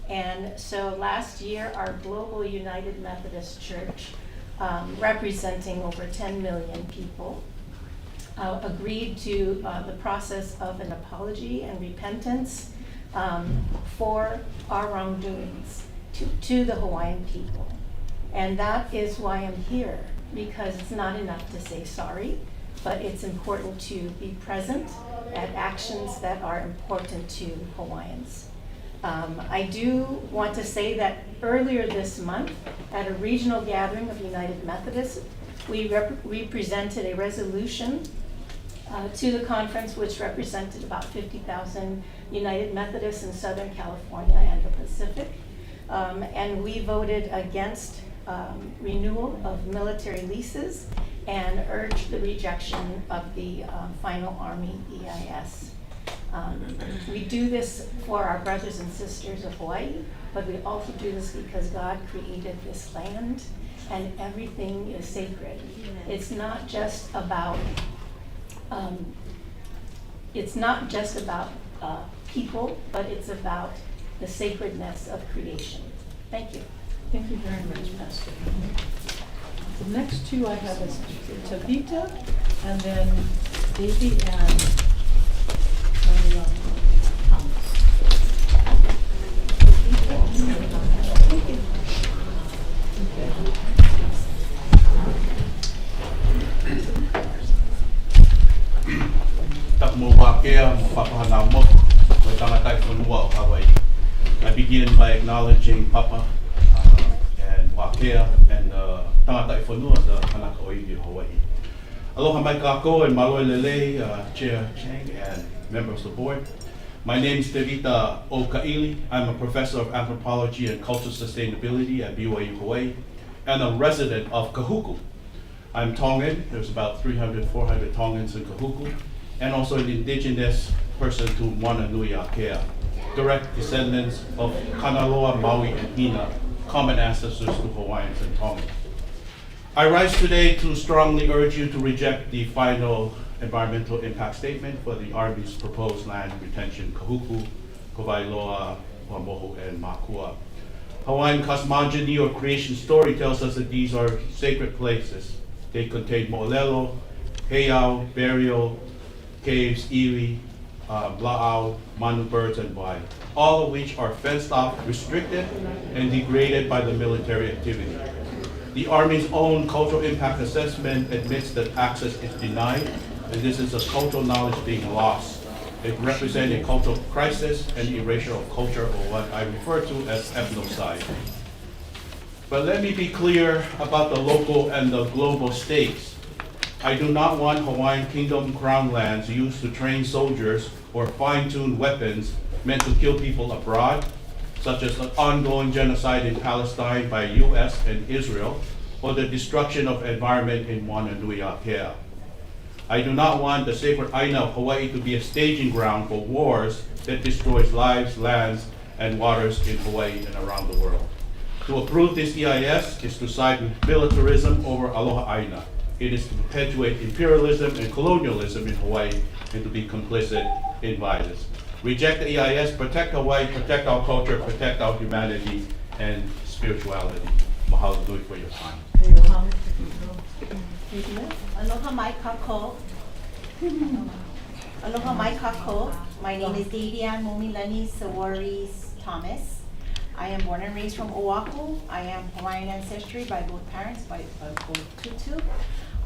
And so last year, our global United Methodist Church, representing over 10 million people, agreed to the process of an apology and repentance for our wrongdoings to the Hawaiian people. And that is why I'm here, because it's not enough to say sorry, but it's important to be present at actions that are important to Hawaiians. I do want to say that earlier this month, at a regional gathering of United Methodists, we presented a resolution to the conference which represented about 50,000 United Methodists in Southern California and the Pacific. And we voted against renewal of military leases and urged the rejection of the final Army EIS. We do this for our brothers and sisters of Hawaii, but we also do this because God created this land and everything is sacred. It's not just about people, but it's about the sacredness of creation. Thank you. Thank you very much, Pastor. The next two I have is Tavita, and then Davy and Thank you. I begin by acknowledging Papa and Wakea and Tangata Iwhanua, the Kanaka Oiwi Hawaii. Aloha mai kako and maloi lele, Chair Chang and members of the board. My name is Tevita O'Kaili. I'm a professor of anthropology and cultural sustainability at BYU Hawaii and a resident of Kahuku. I'm Tongan. There's about 300, 400 Tongans in Kahuku, and also an indigenous person to Moana Nui Akea, direct descendants of Kanaloa, Maui, and Hina, common ancestors to Hawaiians and Tongans. I rise today to strongly urge you to reject the final environmental impact statement for the Army's proposed land retention Kahuku, Kawailoa-Poamoho, and Mākua. Hawaiian cosmogony or creation story tells us that these are sacred places. They contain mo'olelo, heiau, burial, caves, iwi, bla'au, manu birds, and wai, all of which are fenced off, restricted, and degraded by the military activity. The Army's own cultural impact assessment admits that access is denied, and this is a cultural knowledge being lost. It represents a cultural crisis and erasure of culture, or what I refer to as ethnocide. But let me be clear about the local and the global stakes. I do not want Hawaiian Kingdom Crown lands used to train soldiers or fine-tune weapons meant to kill people abroad, such as the ongoing genocide in Palestine by US and Israel, or the destruction of environment in Moana Nui Akea. I do not want the sacred Aina of Hawaii to be a staging ground for wars that destroys lives, lands, and waters in Hawaii and around the world. To approve this EIS is to side with militarism over Aloha Aina. It is to perpetuate imperialism and colonialism in Hawaii and to be complicit in violence. Reject the EIS, protect Hawaii, protect our culture, protect our humanity and spirituality. Mahalo nui for your time. Aloha mai kako. Aloha mai kako. My name is Davian Momilani Sawaris Thomas. I am born and raised from Oahu. I am Hawaiian ancestry by both parents, by both tutu.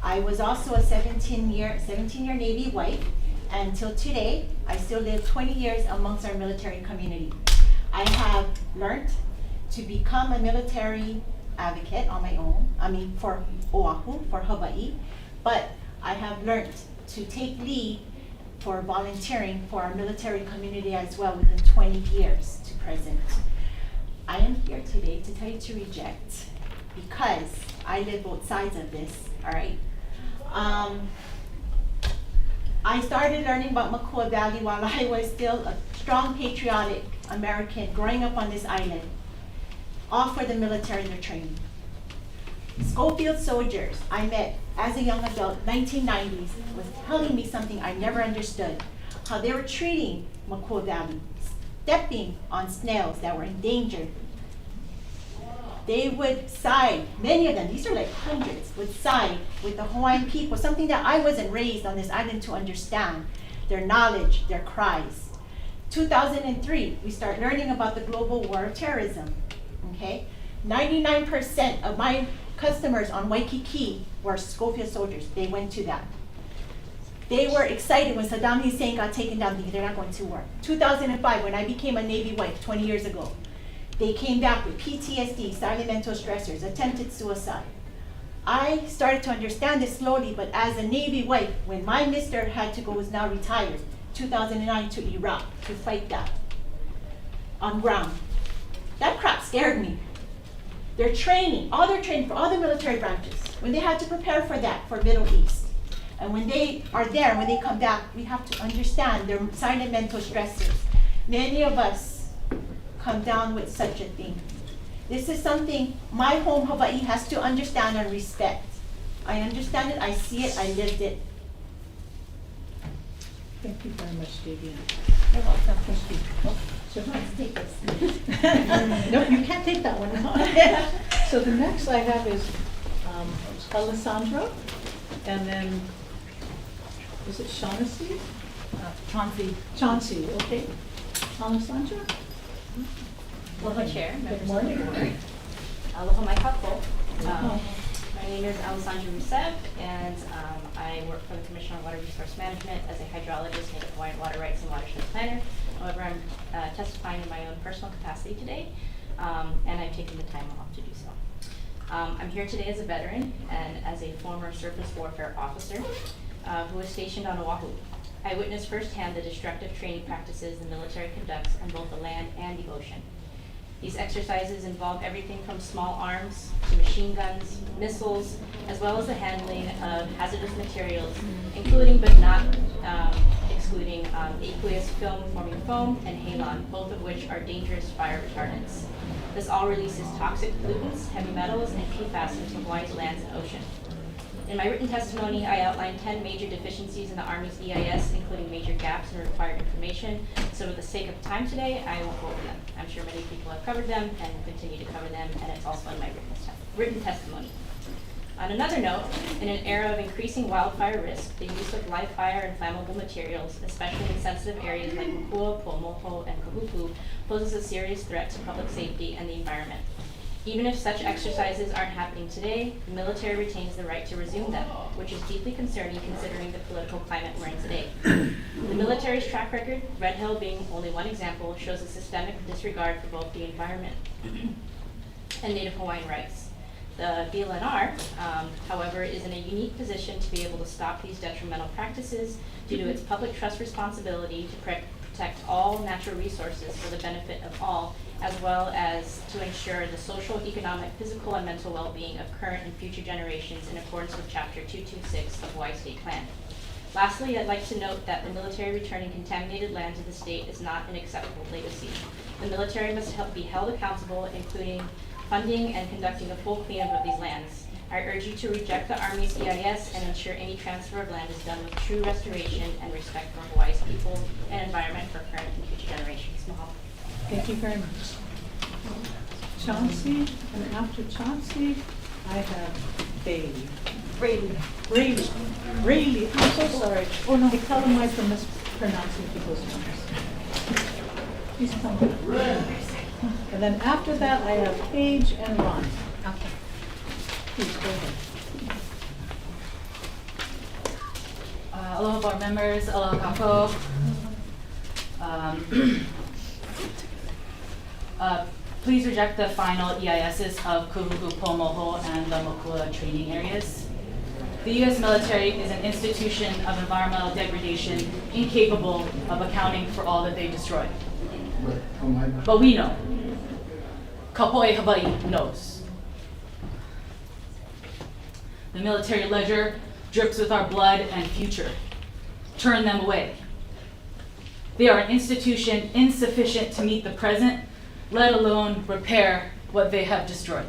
I was also a 17-year Navy wife. Until today, I still live 20 years amongst our military community. I have learned to become a military advocate on my own, for Oahu, for Hawaii, but I have learned to take lead for volunteering for our military community as well within 20 years to present. I am here today to tell you to reject because I live both sides of this, all right? I started learning about Mākua Valley while I was still a strong patriotic American growing up on this island, all for the military and their training. Schofield soldiers I met as a young adult, 1990s, was telling me something I never understood, how they were treating Mākua Valley, stepping on snails that were endangered. They would side, many of them, these are like hundreds, would side with the Hawaiian people, something that I wasn't raised on this island to understand, their knowledge, their cries. 2003, we start learning about the global war of terrorism, okay? 99% of my customers on Waikiki were Schofield soldiers. They went to that. They were excited when Saddam Hussein got taken down because they're not going to war. 2005, when I became a Navy wife 20 years ago, they came back with PTSD, silent mental stressors, attempted suicide. I started to understand this slowly, but as a Navy wife, when my mister had to go, was now retired, 2009 to Iraq to fight that on ground. That crap scared me. They're training, all their training for all the military branches, when they had to prepare for that, for Middle East. And when they are there, when they come back, we have to understand their silent mental stressors. Many of us come down with such a thing. This is something my home Hawaii has to understand and respect. I understand it, I see it, I lived it. Thank you very much, Davian. You're welcome. So Let's take this. no, you can't take that one. So the next I have is Alessandra, and then, is it Shaughnessy? Chauncey. Chauncey, okay. Alessandra? Aloha Chair, Good members of the morning. board. Aloha mai kako. My name is Alessandra Rusev, and I work for the Commission on Water Resource Management as a hydrologist, Native Hawaiian water rights and watershed planner. However, I'm testifying in my own personal capacity today, and I've taken the time off to do so. I'm here today as a veteran and as a former surface warfare officer who was stationed on Oahu. I witnessed firsthand the destructive training practices the military conducts on both the land and the ocean. These exercises involve everything from small arms to machine guns, missiles, as well as the handling of hazardous materials, including but not excluding aqueous film-forming foam and halon, both of which are dangerous fire retardants. This all releases toxic pollutants, heavy metals, and PFAS into Hawaii's lands and ocean. In my written testimony, I outlined 10 major deficiencies in the Army's EIS, including major gaps in required information. So for the sake of time today, I won't go over them. I'm sure many people have covered them and will continue to cover them, and it's also in my written testimony. On another note, in an era of increasing wildfire risk, the use of live fire and flammable materials, especially in sensitive areas like Mākua, and Kahuku, poses a serious threat to public safety and the environment. Even if such exercises aren't happening today, the military retains the right to resume them, which is deeply concerning considering the political climate we're in today. The military's track record, Red Hill being only one example, shows a systemic disregard for both the environment and Native Hawaiian rights. The BLNR, however, is in a unique position to be able to stop these detrimental practices due to its public trust responsibility to protect all natural resources for the benefit of all, as well as to ensure the social, economic, physical, and mental well-being of current and future generations in accordance with Chapter 226 of Hawaii State Plan. Lastly, I'd like to note that the military returning contaminated land to the state is not an acceptable legacy. The military must be held accountable, including funding and conducting a full cleanup of these lands. I urge you to reject the Army's EIS and ensure any transfer of land is done with true restoration and respect for Hawaii's people and environment for current and future generations. Mahalo. Thank you very much. Chauncey, and after Chauncey, I have Bailey. Rayleigh. I'm so sorry. Oh no, tell them why for mispronouncing people's names. Please come back. And then after that, I have Paige and Ron. Okay. Please go ahead. Aloha board members, aloha kako. Please reject the final EISs of Kawailoa-Poamoho and the Mākua training areas. The U.S. military is an institution of environmental degradation incapable of accounting for all that they destroy. But we know. Kapoe Hawaii knows. The military ledger drips with our blood and future. Turn them away. They are an institution insufficient to meet the present, let alone repair what they have destroyed.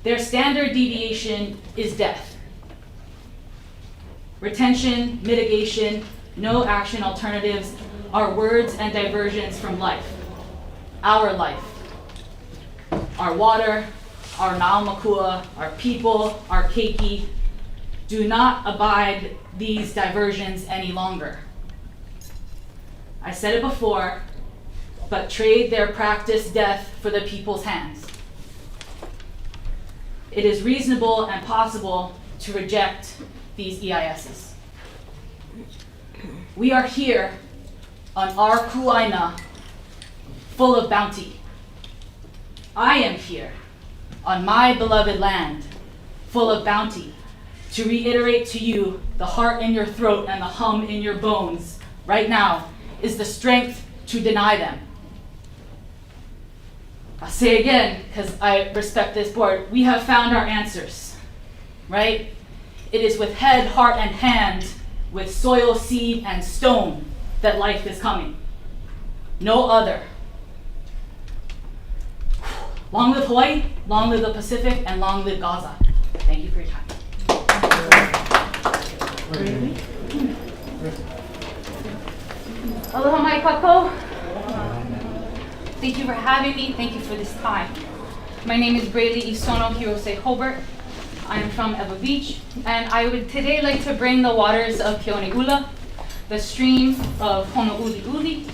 Their standard deviation is death. Retention, mitigation, no action alternatives are words and diversions from life. Our life. Our water, our Mākua, our people, our keiki, do not abide these diversions any longer. I said it before, but trade their practiced death for the people's hands. It is reasonable and possible to reject these EISs. We are here on our kuaina, full of bounty. I am here on my beloved land, full of bounty, to reiterate to you the heart in your throat and the hum in your bones right now is the strength to deny them. I'll say again, because I respect this board, we have found our answers, right? It is with head, heart, and hand, with soil, seed, and stone that life is coming. No other. Long live Hawaii, long live the Pacific, and long live Gaza. Thank you for your time. Aloha mai kako. Thank you for having me. Thank you for this time. My name is Braylee Isono Hirose Hobart. I am from Ewa Beach, and I would today like to bring the waters of Keone'ula, the stream of Honolulu,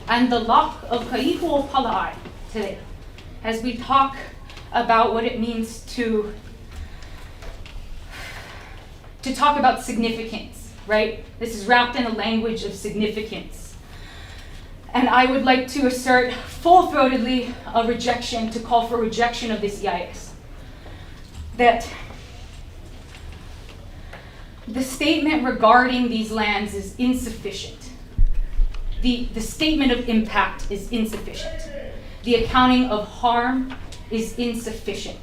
and the loch of Kaihuapala'i today, as we talk about what it means to talk about significance, right? This is wrapped in a language of significance. And I would like to assert full-throatedly a rejection, to call for rejection of this EIS. That the statement regarding these lands is insufficient. The statement of impact is insufficient. The accounting of harm is insufficient.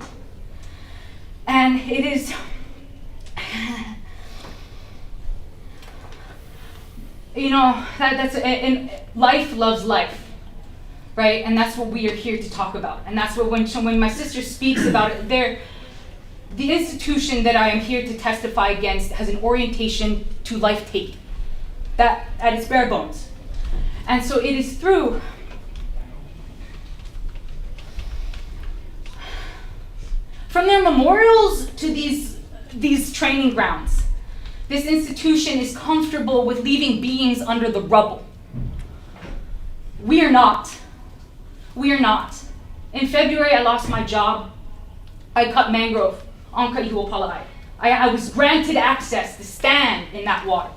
And it is, you know, and life loves life, right? And that's what we are here to talk about. And that's what when my sister speaks about it, the institution that I am here to testify against has an orientation to life-taking, that at its bare bones. And so it is through from their memorials to these training grounds, this institution is comfortable with leaving beings under the rubble. We are not. We are not. In February, I lost my job. I cut mangrove on Kaihuapala'i. I was granted access to stand in that water,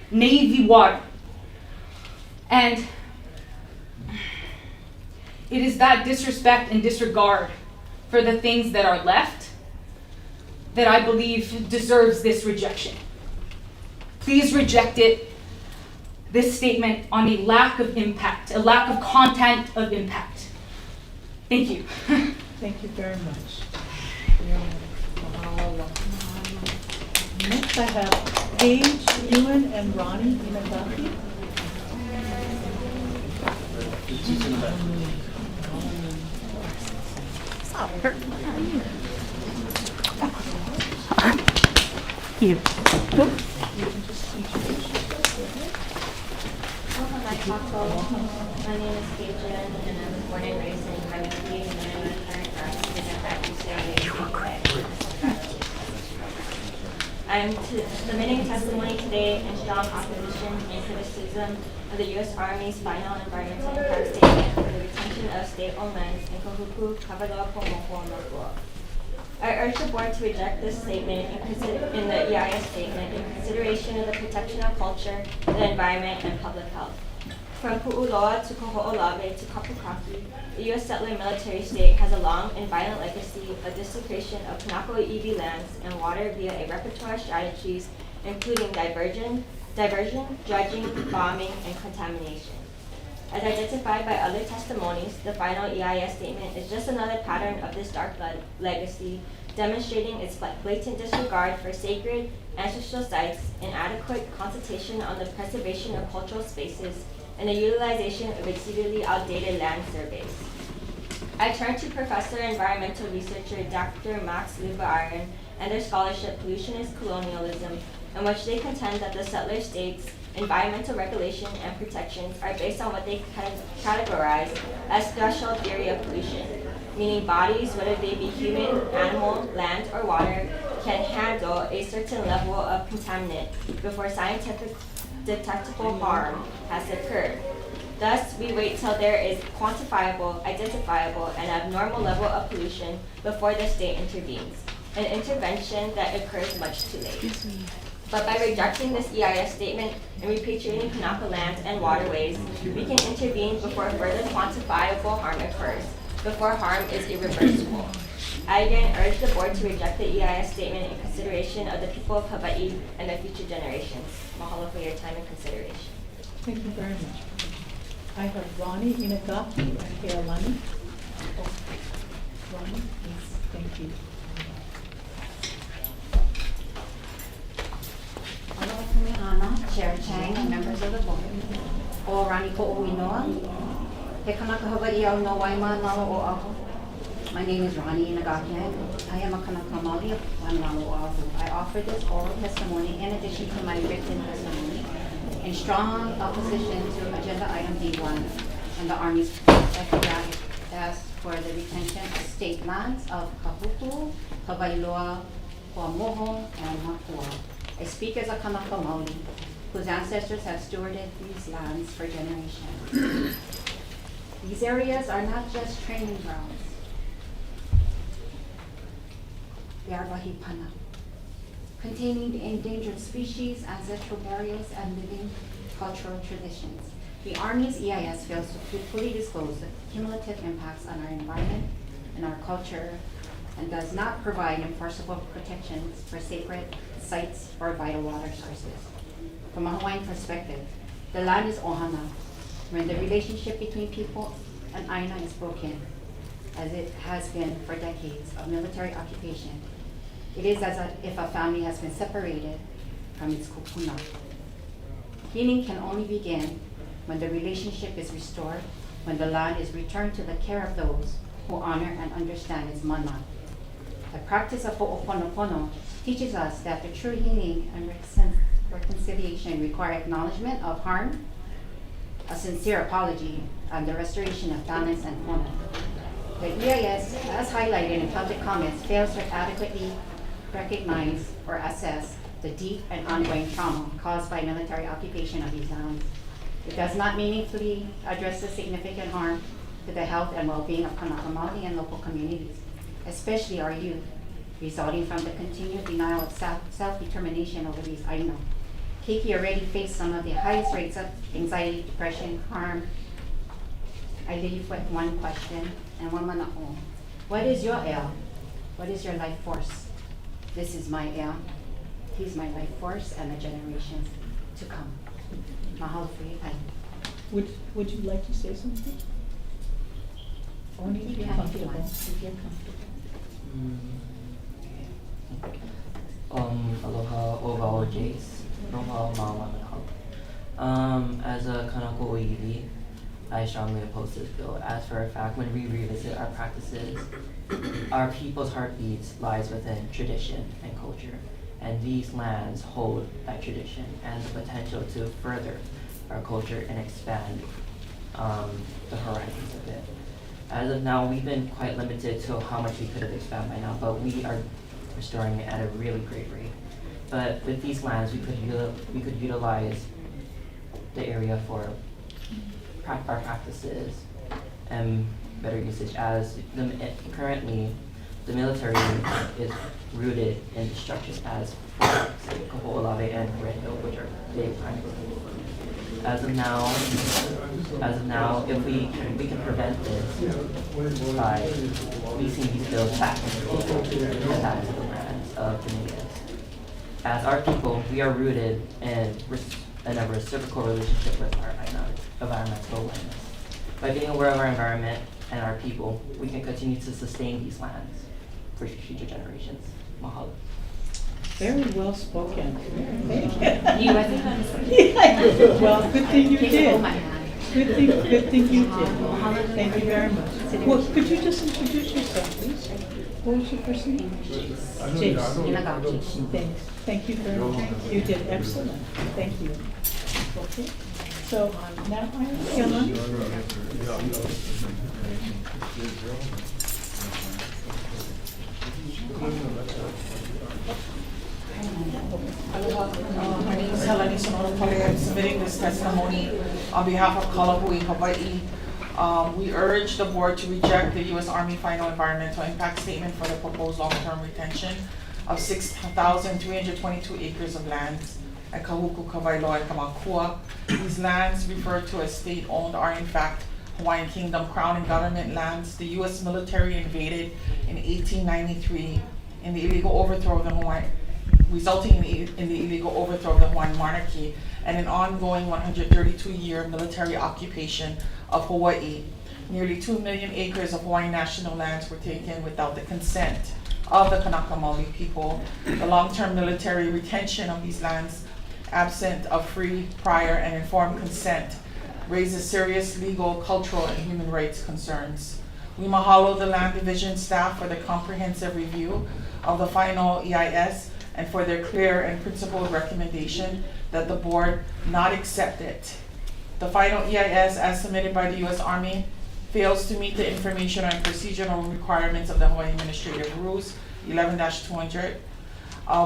Navy water. And it is that disrespect and disregard for the things that are left that I believe deserves this rejection. Please reject it, this statement, on a lack of impact, a lack of content of impact. Thank you. Thank you very much. Next I have Paige, Iune, and Ronnie Inagaki. You. My name is Paige, and I'm born and raised in Kahuku, and I'm a current grad student at UCLA. I'm submitting testimony today in strong opposition and criticism of the U.S. Army's final environmental impact statement for the retention of state-owned lands in Kahuku, Kawailoa-Poamoho, and Mākua. I urge the board to reject this statement in the EIS statement in consideration of the protection of culture, the environment, and public health. From Pu'uloa to Koho'olawe to Kapukaki, the U.S. settler military state has a long and violent legacy of desecration of Kanaka-iwi lands and water via a repertoire of strategies including diversion, dredging, bombing, and contamination. As identified by other testimonies, the final EIS statement is just another pattern of this dark legacy, demonstrating its blatant disregard for sacred ancestral sites, inadequate consultation on the preservation of cultural spaces, and the utilization of exceedingly outdated land surveys. I turn to Professor Environmental Researcher Dr. Max Luba-Aron and their scholarship Pollution is Colonialism, in which they contend that the settler states' environmental regulation and protections are based on what they categorize as threshold theory of pollution, meaning bodies, whether they be human, animal, land, or water, can handle a certain level of contaminant before scientific detectable harm has occurred. Thus, we wait till there is quantifiable, identifiable, and abnormal level of pollution before the state intervenes. an intervention that occurs much too late. But by rejecting this EIS statement and repatriating Kanaka lands and waterways, we can intervene before further quantifiable harm occurs, before harm is irreversible. I again urge the board to reject the EIS statement in consideration of the people of Hawaii and their future generations. Mahalo for your time and consideration. Thank you very much. I have Ronnie Inagaki and Kalanimoku. Oh, Ronnie, yes, thank you. Aloha Kumehana, Chair Chang, and members of the board. O Rani Ko'oinoa, He Kanaka Hawaii au no Waima Nalo Oahu. My name is Ronnie Inagaki. I am a Kanaka Maoli of Wanalo Oahu. I offer this oral testimony in addition to my written testimony in strong opposition to Agenda Item D1 and the Army's FDIS for the retention of state lands of Kahuku, Kawailoa-Poamoho, and Mākua. I speak as a Kanaka Maoli, whose ancestors have stewarded these lands for generations. These areas are not just training grounds. They are wahipana, containing endangered species, ancestral burials, and living cultural traditions. The Army's EIS fails to fully disclose the cumulative impacts on our environment and our culture and does not provide enforceable protections for sacred sites or vital water sources. From a Hawaiian perspective, the land is ohana, when the relationship between people and aina is broken, as it has been for decades of military occupation. It is as if a family has been separated from its kupuna. Healing can only begin when the relationship is restored, when the land is returned to the care of those who honor and understand its mana. The practice of ho'oponopono teaches us that the true healing and reconciliation require acknowledgement of harm, a sincere apology, and the restoration of balance and pono. The EIS, as highlighted in public comments, fails to adequately recognize or assess the deep and ongoing trauma caused by military occupation of these lands. It does not meaningfully address the significant harm to the health and well-being of Kanaka Maoli and local communities, especially our youth, resulting from the continued denial of self-determination over these aina. Keiki already faced some of the highest rates of anxiety, depression, harm. I leave with one question and one mana'o. What is your air? What is your life force? This is my air. He's my life force and the generations to come. Mahalo for your time. Would you like to say something? Only if you're comfortable. If you're comfortable. Aloha Ovao Jace. Aloha Mama. As a Kanaka Oiwi, I strongly oppose this bill. As for a fact, when we revisit our practices, our people's heartbeats lies within tradition and culture, and these lands hold that tradition and the potential to further our culture and expand the horizons of it. As of now, we've been quite limited to how much we could have expanded by now, but we are restoring it at a really great rate. But with these lands, we could utilize the area for our practices and better usage, as currently the military is rooted in destruction, as for Kaho'olawe and Rendo, which are big crimes. As of now, if we can prevent this by leasing these bills back to the lands of the natives. As our people, we are rooted in a reciprocal relationship with our environmental awareness. By being aware of our environment and our people, we can continue to sustain these lands for future generations. Mahalo. Very well spoken. You well, good thing you did. Good thing you did. Thank you very much. Well, could you just introduce yourself, please? What was your first name? Jace. Thanks. Thank you very much. You did excellent. Thank you. Okay. So now I am Kellen. Aloha, my name is Helene Sonoropole. I'm submitting this testimony on behalf of Kalahui, Hawaii. We urge the board to reject the U.S. Army final environmental impact statement for the proposed long-term retention of 6,322 acres of lands at Kahuku, Kawailoa, and Mākua. These lands referred to as state-owned are in fact Hawaiian Kingdom Crown and government lands. The U.S. military invaded in 1893 in the illegal overthrow of the Hawaiian, resulting in the illegal overthrow of the Hawaiian monarchy and an ongoing 132-year military occupation of Hawaii. Nearly 2 million acres of Hawaiian national lands were taken without the consent of the Kanaka Maoli people. The long-term military retention of these lands, absent of free, prior, and informed consent, raises serious legal, cultural, and human rights concerns. We mahalo the Land Division staff for the comprehensive review of the final EIS and for their clear and principled recommendation that the board not accept it. The final EIS, as submitted by the U.S. Army, fails to meet the informational and procedural requirements of the Hawaii Administrative Rules 11-200.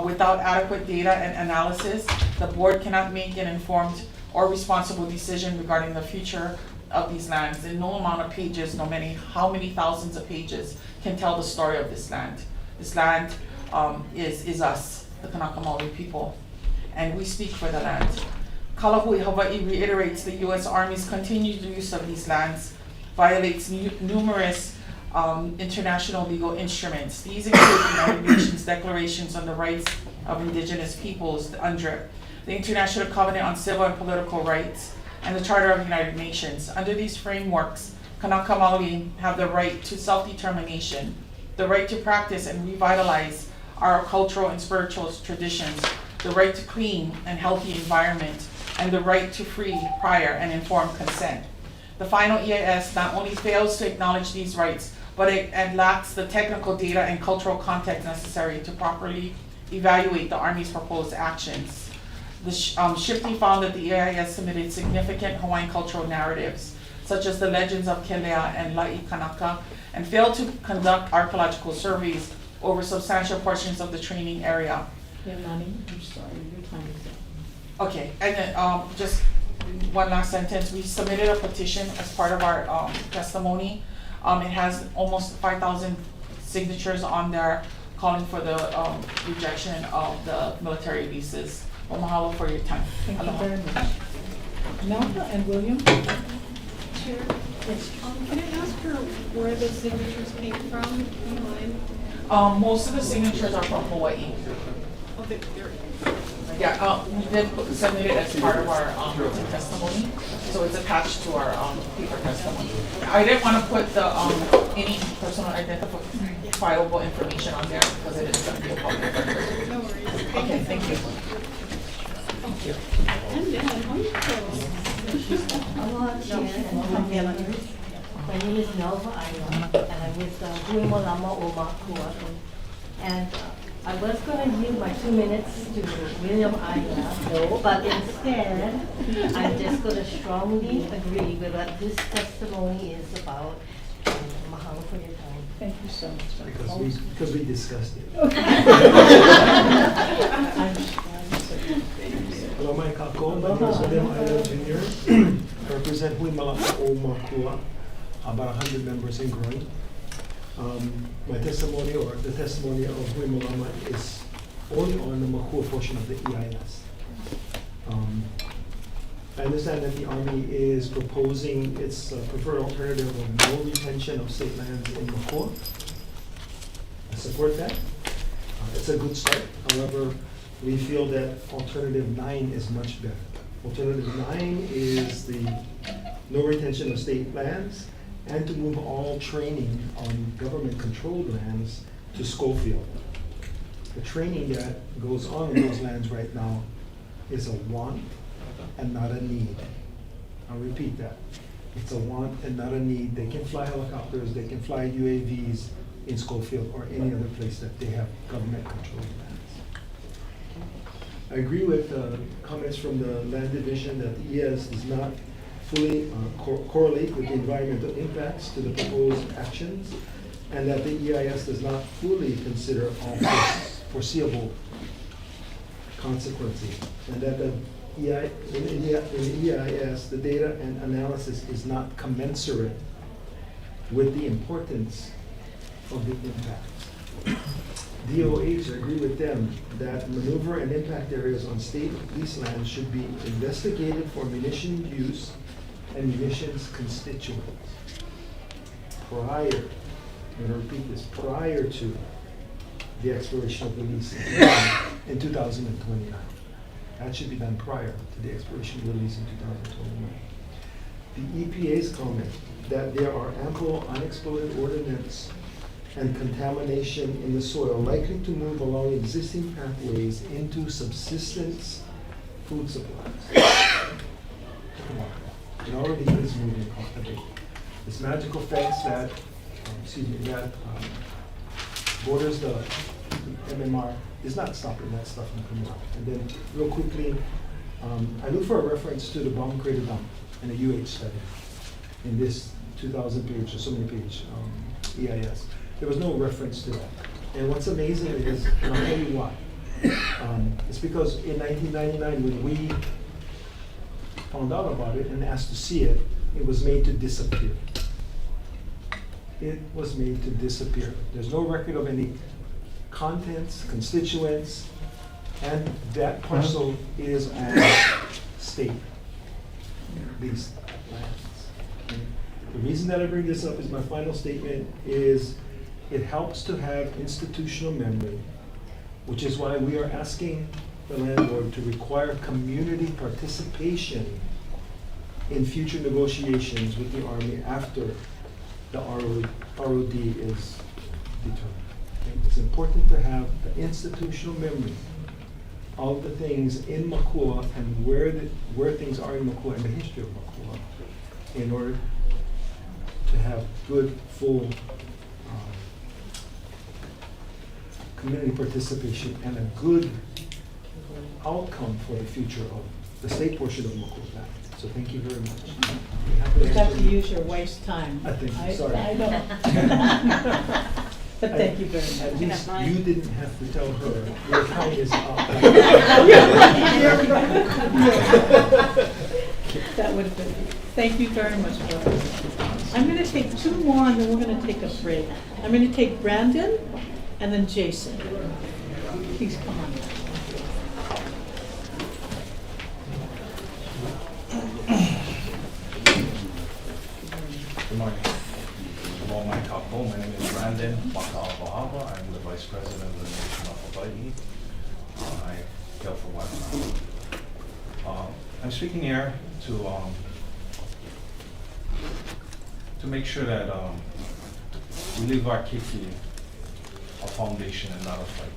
Without adequate data and analysis, the board cannot make an informed or responsible decision regarding the future of these lands. And no amount of pages, no matter how many thousands of pages, can tell the story of this land. This land is us, the Kanaka Maoli people, and we speak for the land. Kalahui Hawaii reiterates the U.S. Army's continued use of these lands violates numerous international legal instruments. These include the United Nations Declarations on the Rights of Indigenous Peoples, the UNDRIP, the International Covenant on Civil and Political Rights, and the Charter of the United Nations. Under these frameworks, Kanaka Maoli have the right to self-determination, the right to practice and revitalize our cultural and spiritual traditions, the right to clean and healthy environment, and the right to free, prior, and informed consent. The final EIS not only fails to acknowledge these rights, but it lacks the technical data and cultural context necessary to properly evaluate the Army's proposed actions. The SHPE found that the EIS submitted significant Hawaiian cultural narratives, such as the legends of Kelea and La'i Kanaka, and failed to conduct archaeological surveys over substantial portions of the training area. Yeah, Nani, I'm sorry, your time is up. Okay, and then just one last sentence. We submitted a petition as part of our testimony. It has almost 5,000 signatures on there calling for the rejection of the military leases. Well, mahalo for your time. Thank you very much. Nelda and William? Chair, yes. Can I ask her where the signatures came from? Do you mind? Most of the signatures are from Hawaii. Oh, they're Yeah, we did submit it as part of our written testimony, so it's attached to our paper testimony. I didn't want to put the any personal identifiable information on there because it is going to be a public record. No worries. Okay, thank you. Thank you. And then, Aloha, Chair, and aloha, members. My name is Nelva Aina, and I'm with Huimolama o Mākua. And I was going to give my 2 minutes to William Aina, but instead, I'm just going to strongly agree with what this testimony is about. And mahalo for your time. Thank you so much. Because we discussed it. Hello, my kako. My name is William Aina Jr. I represent Huimolama o Mākua, about 100 members and growing. My testimony, or the testimony of Huimolama, is only on the Mākua portion of the EIS. I understand that the Army is proposing its preferred alternative of no retention of state lands in Mākua. I support that. It's a good start. However, we feel that alternative 9 is much better. Alternative 9 is the no retention of state lands and to move all training on government-controlled lands to Schofield. The training that goes on in those lands right now is a want and not a need. I'll repeat that. It's a want and not a need. They can fly helicopters, they can fly UAVs in Schofield or any other place that they have government-controlled lands. I agree with comments from the Land Division that the EIS does not fully correlate with the environmental impacts to the proposed actions, and that the EIS does not fully consider all foreseeable consequences, and that the EIS, the data and analysis is not commensurate with the importance of the impacts. DOH, I agree with them that maneuver and impact areas on state lease land should be investigated for munition use and munitions constituents prior, I'm going to repeat this, prior to the expiration of the lease in 2029. That should be done prior to the expiration of the lease in 2029. The EPA's comment that there are ample unexploded ordnance and contamination in the soil likely to move along existing pathways into subsistence food supplies. It already is moving off the bait. This magical fence that, borders the MMR is not stopping that stuff from coming out. And then real quickly, I look for a reference to the bomb crater dump in a UH study in this 2,000 page or so many page EIS. There was no reference to that. And what's amazing is, and I'll tell you why. It's because in 1999, when we found out about it and asked to see it, it was made to disappear. It was made to disappear. There's no record of any contents, constituents, and that parcel is on state leased lands. The reason that I bring this up is my final statement is it helps to have institutional memory, which is why we are asking the landlord to require community participation in future negotiations with the Army after the ROD is determined. Okay? It's important to have the institutional memory of the things in Mākua and where things are in Mākua and the history of Mākua in order to have good, full community participation and a good outcome for the future of the state portion of Mākua land. So thank you very much. You have to use your waste time. I think, sorry. I know. But thank you very much. At least you didn't have to tell her your time is up. That would have been, thank you very much, brother. I'm going to take two more and then we're going to take a break. I'm going to take Brandon and then Jason. Please come on. Good morning. My name is Brandon Mākua. I'm the Vice President of the Nation of Hawaii. I hail from Waimanalo. I'm speaking here to make sure that we leave our kiki a foundation and not a fight.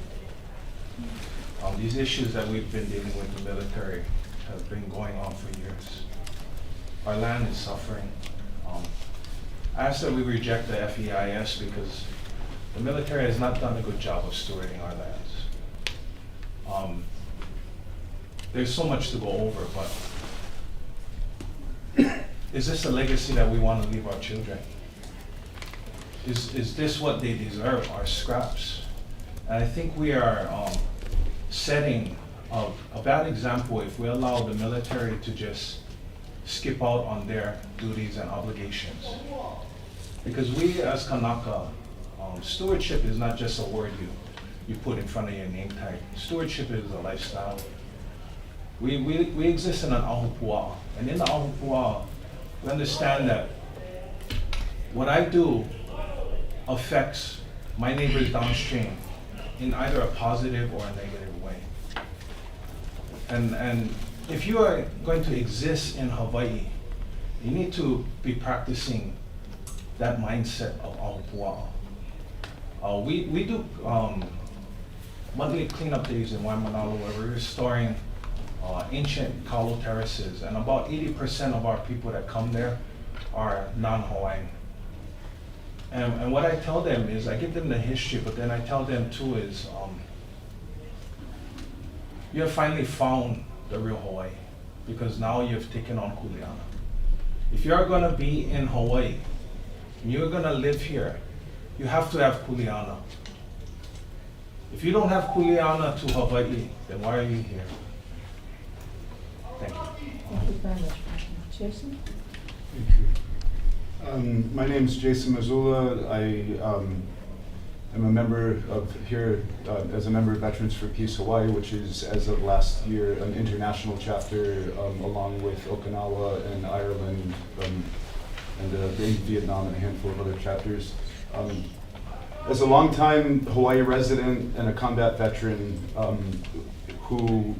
These issues that we've been dealing with the military have been going on for years. Our land is suffering. I ask that we reject the FEIS because the military has not done a good job of stewarding our lands. There's so much to go over, but is this a legacy that we want to leave our children? Is this what they deserve, our scraps? And I think we are setting a bad example if we allow the military to just skip out on their duties and obligations. Because we as Kanaka, stewardship is not just a word you put in front of your name tag. Stewardship is a lifestyle. We exist in an Ahupua, and in the Ahupua, we understand that what I do affects my neighbors downstream in either a positive or a negative way. And if you are going to exist in Hawaii, you need to be practicing that mindset of Ahupua. We do monthly cleanup days in Waimanalo where we're restoring ancient Kalo terraces, and about 80% of our people that come there are non-Hawaiian. And what I tell them is, I give them the history, but then I tell them too is, you have finally found the real Hawaii, because now you've taken on kuleana. If you're gonna be in Hawaii, and you're gonna live here, you have to have kuleana. If you don't have kuleana to Hawaii, then why are you here? Thank you. Thank you very much. Jason? My name is Jason Mazula. I am a member of here as a member of Veterans for Peace Hawaii, which is, as of last year, an international chapter along with Okinawa and Ireland and Vietnam and a handful of other chapters. As a longtime Hawaii resident and a combat veteran who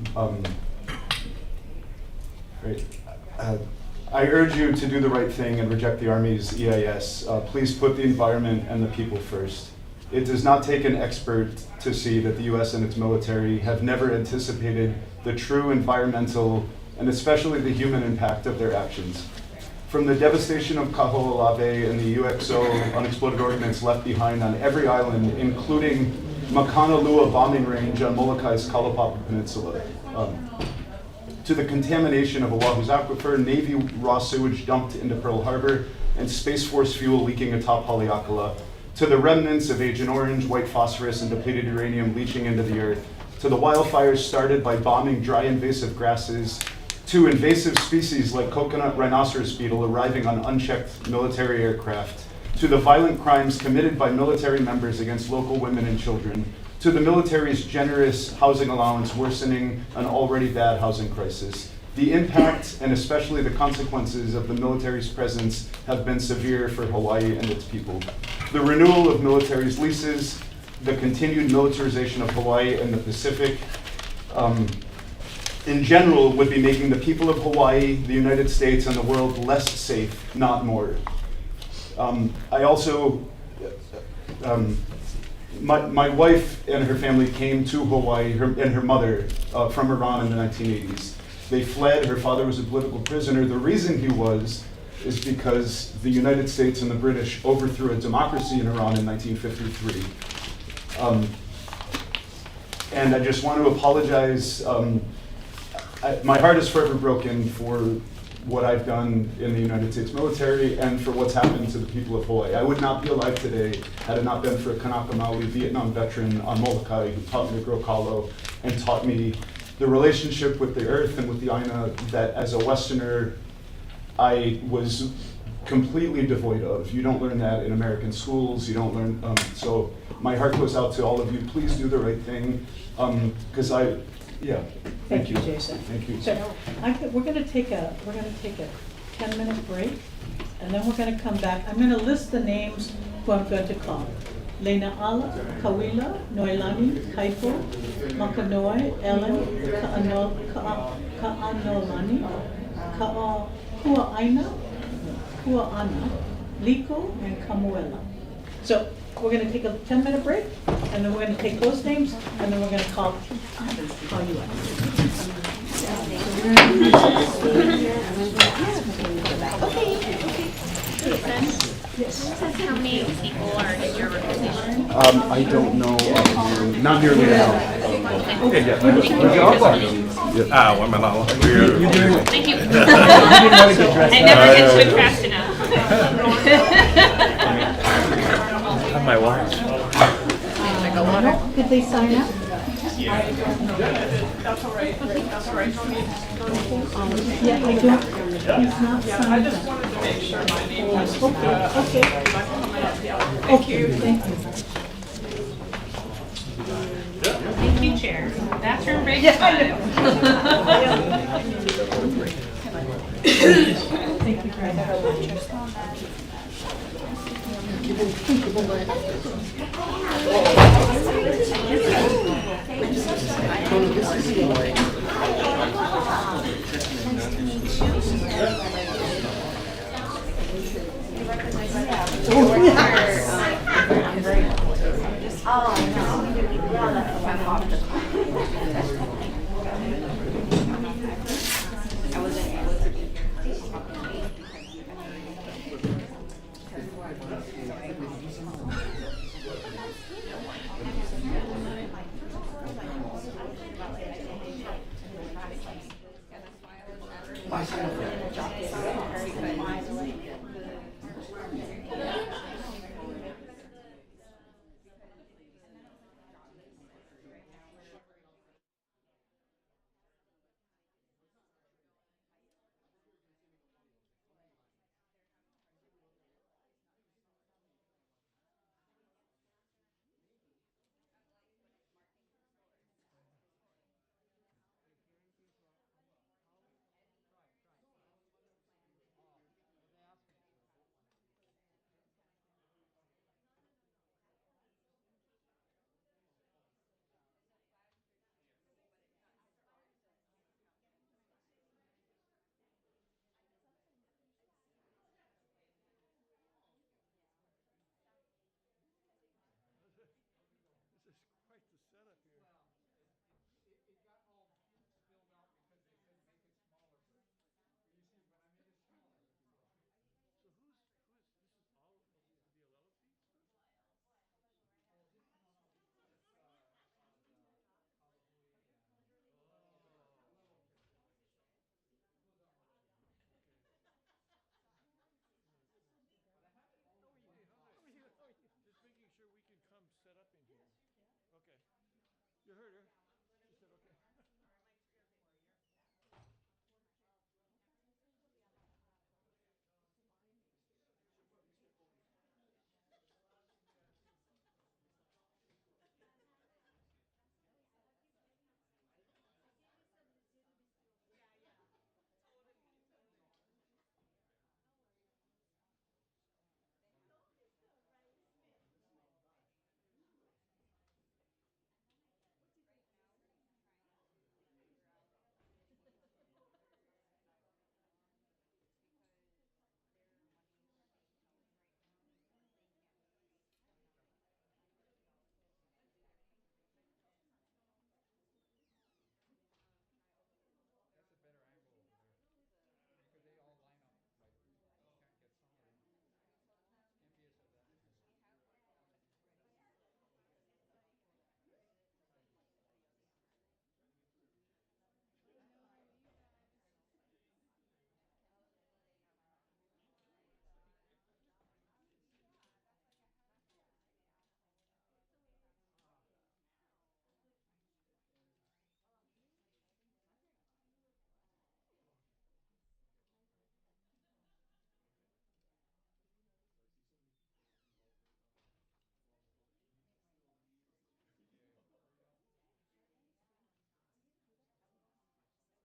I urge you to do the right thing and reject the Army's EIS. Please put the environment and the people first. It does not take an expert to see that the U.S. and its military have never anticipated the true environmental and especially the human impact of their actions. From the devastation of Kaho'olawe and the UXO unexploded ordnance left behind on every island, including Makanalua bombing range on Molokai Kalapapa Peninsula, to the contamination of Oahu's aquifer, Navy raw sewage dumped into Pearl Harbor, and Space Force fuel leaking atop Haleakala, to the remnants of Agent Orange, white phosphorus, and depleted uranium leaching into the earth, to the wildfires started by bombing dry invasive grasses, to invasive species like coconut rhinoceros beetle arriving on unchecked military aircraft, to the violent crimes committed by military members against local women and children, to the military's generous housing allowance worsening an already bad housing crisis. The impact and especially the consequences of the military's presence have been severe for Hawaii and its people. The renewal of military's leases, the continued militarization of Hawaii and the Pacific, in general, would be making the people of Hawaii, the United States, and the world less safe, not more. I also, my wife and her family came to Hawaii, and her mother, from Iran in the 1980s. They fled. Her father was a political prisoner. The reason he was is because the United States and the British overthrew a democracy in Iran in 1953. And I just want to apologize. My heart is forever broken for what I've done in the United States military and for what's happened to the people of Hawaii. I would not be alive today had it not been for a Kanaka Maoli Vietnam veteran on Molokai who taught me to grow kalo and taught me the relationship with the earth and with the Aina that as a Westerner I was completely devoid of. You don't learn that in American schools. You don't learn, so my heart goes out to all of you. Please do the right thing, because yeah. Thank you, Jason. Thank you. So we're going to take a 10-minute break, and then we're going to come back. I'm going to list the names who I'm going to call. Lena Ala, Kawila, Noelani, Kaipo, Makanoi, Ellen, Ka'anolani, Kua'aina, Kua'ana, Liko, and Kamuela. So we're going to take a 10-minute break, and then we're going to take those names, and then we're going to call you out. Yes. How many people are in your organization? I don't know. Not nearly enough. Okay, yeah. Thank you. I never get switched fast enough. Have my watch. Did they sign up? That's all right. That's all right. Don't need. Yeah, I don't. He's not signed I just up. wanted to make sure my name was. Okay. Thank you. Thank you. Thank you, Chair. Bathroom break Yeah, I time. Thank you very much. Oh, yeah.